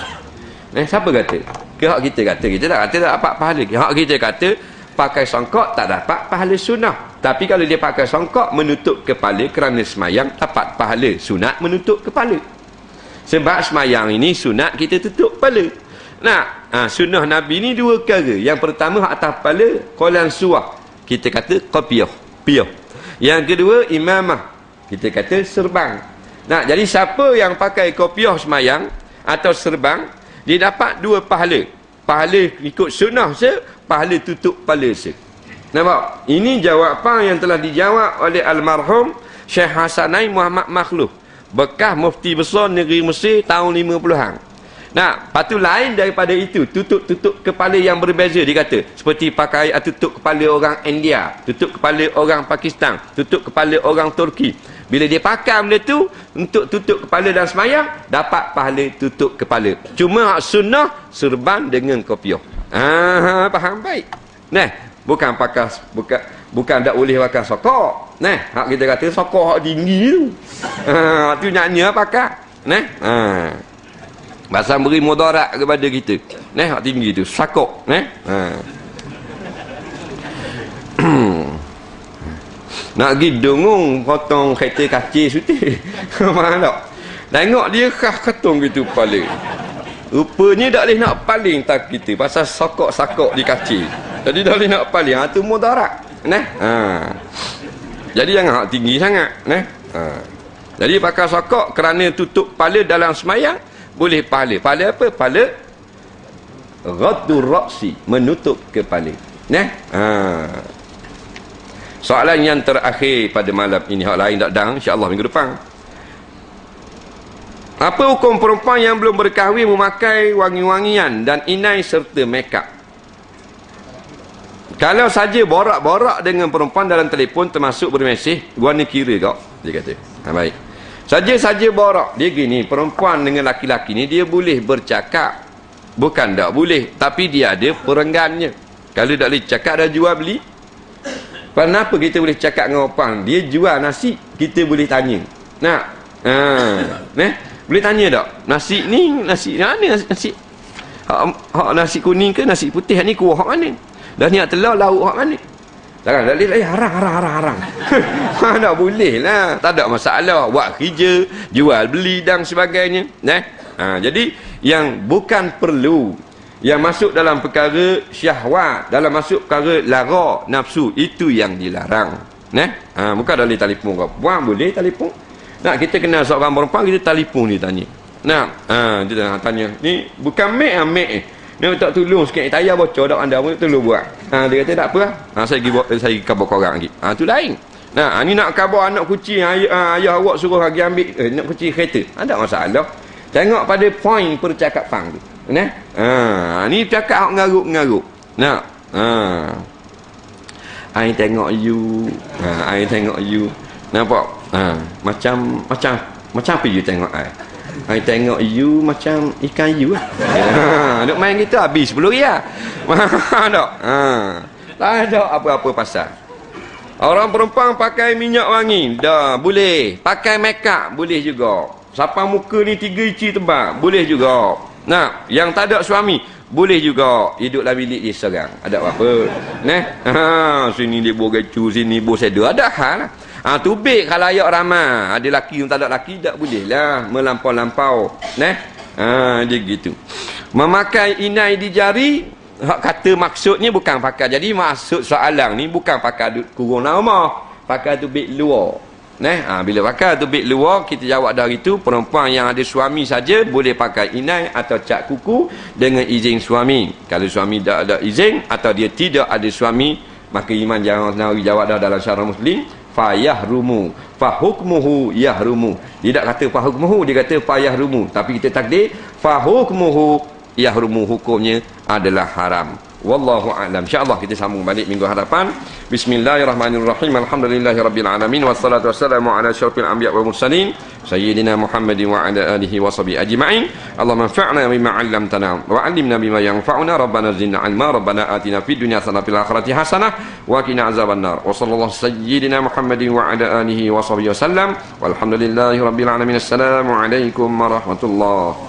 Siapa kata? Hak kita kata kita tak dapat pahala. Hak kita kata pakai songkok tak dapat pahala sunnah. Tapi kalau dia pakai songkok menutup kepala kerana semayang, dapat pahala sunat menutup kepala. Sebab semayang ini sunat kita tutup kepala. Sunnah Nabi ni dua perkara. Yang pertama hak atas kepala, qalan suah. Kita kata qapiyah. Yang kedua imamah. Kita kata serbang. Jadi siapa yang pakai kopiah semayang atau serbang, dia dapat dua pahala. Pahala ikut sunnah pahala tutup kepala Nampak? Ini jawapan yang telah dijawab oleh almarhum Syekh Hasanain Muhammad Makhluf, bekas mufti besar negeri Mesir tahun 50-an. Patu lain daripada itu, tutup kepala yang berbeza. Dia kata seperti pakai tutup kepala orang India, tutup kepala orang Pakistan, tutup kepala orang Turki. Bila dia pakai benda tu untuk tutup kepala dan semayang, dapat pahala tutup kepala. Cuma sunnah serban dengan kopiah. Faham baik? Bukan tak boleh pakai sokok. Hak kita kata sokok hak tinggi tu. Tu nyanyi pakai. Pasal beri mudarat kepada kita. Hak tinggi tu sakok. Nak pergi dengung potong kereta kacir suti. Faham tak? Tengok dia khas ketung gitu kepala. Rupanya tak boleh nak paling tak kita pasal sakok-sakok di kacir. Jadi tak boleh nak paling. Tu mudarat. Jadi jangan hak tinggi sangat. Jadi pakai sakok kerana tutup kepala dalam semayang, boleh pahala. Pahala apa? Pahala ghaddur ra'si, menutup kepala. Soalan yang terakhir pada malam ini, hak lain tak dang, insya-Allah minggu depan. Apa hukum perempuan yang belum berkahwin memakai wangi-wangian dan inai serta makeup? Kalau saja borak-borak dengan perempuan dalam telefon termasuk bermesej, warna kira kau, dia kata. Baik. Saja-saja borak. Dia gini, perempuan dengan laki-laki ni dia boleh bercakap. Bukan tak boleh, tapi dia ada perenggannya. Kalau tak boleh cakap dah jual beli. Kenapa kita boleh cakap dengan orang? Dia jual nasi, kita boleh tanya. Boleh tanya tak? Nasi mana nasi? Hak nasi kuning ke nasi putih ni kuah hak mana? Dah niat telur lauk hak mana? Takkan tak boleh harang. Tak boleh lah. Tak ada masalah. Buat kerja, jual beli dan sebagainya. Jadi yang bukan perlu, yang masuk dalam perkara syahwat, dalam masuk perkara lara nafsu, itu yang dilarang. Bukan dari telefon perempuan, boleh telefon. Kita kenal seorang perempuan, kita telefon dia tanya. Dia tanya, ni bukan make ni tak tolong sikit, tayar bocor dak anda pun tolong buat. Dia kata tak apa lah. Saya pergi khabar korang lagi. Tu lain. Ni nak khabar anak kucing, ayah awak suruh lagi ambil nak kucing kereta. Tak masalah. Tengok pada poin percakapan tu. Ni cakap hak ngaruk-ngaruk. I tengok you. I tengok you. Nampak? Macam apa you tengok I? Hai tengok you macam ikan you lah. Duk main kita habis 10 riyal. Tak? Tak ada apa-apa pasal. Orang perempuan pakai minyak wangi, dah boleh. Pakai make up boleh juga. Sapan muka ni 3 inci tebal, boleh juga. Nah, yang tak ada suami boleh juga. Hiduplah bilik dia seorang. Ada apa-apa? Sini dia buat gacu, sini buat sedo. Ada hal. Tubik kalau ayak ramai. Ada laki yang tak ada laki, tak boleh lah melampau-lampau. Dia gitu. Memakai inai di jari, hak kata maksudnya bukan pakai. Jadi maksud soalan ni bukan pakai kurung nama, pakai tubik luar. Bila pakai tubik luar, kita jawab dari itu, perempuan yang ada suami saja boleh pakai inai atau cat kuku dengan izin suami. Kalau suami tak ada izin atau dia tidak ada suami, maka Imam Nawawi jawab dah dalam Syarah Muslim, fayahrumu, fahukmuhu yahrumu. Dia tak kata fahukmuhu, dia kata fayahrumu. Tapi kita takdir fahukmuhu yahrumu, hukumnya adalah haram. Wallahu a'lam. InsyaAllah kita sambung balik minggu hadapan. Bismillahirrahmanirrahim. Alhamdulillahirabbil alamin wassalatu wassalamu ala asyrafil anbiya wal mursalin sayyidina Muhammadin wa ala alihi wa sahbihi ajma'in. Allahumma anfa'na bima 'allamtana wa 'allimna bima yanfa'una. Rabbana zidna 'ilma. Rabbana atina fid dunya hasanah fil akhirati hasanah wa qina azabannar. Wa sallallahu sayyidina Muhammadin wa ala alihi wa sahbihi wasallam. Walhamdulillahirabbil alamin. Assalamu alaikum warahmatullahi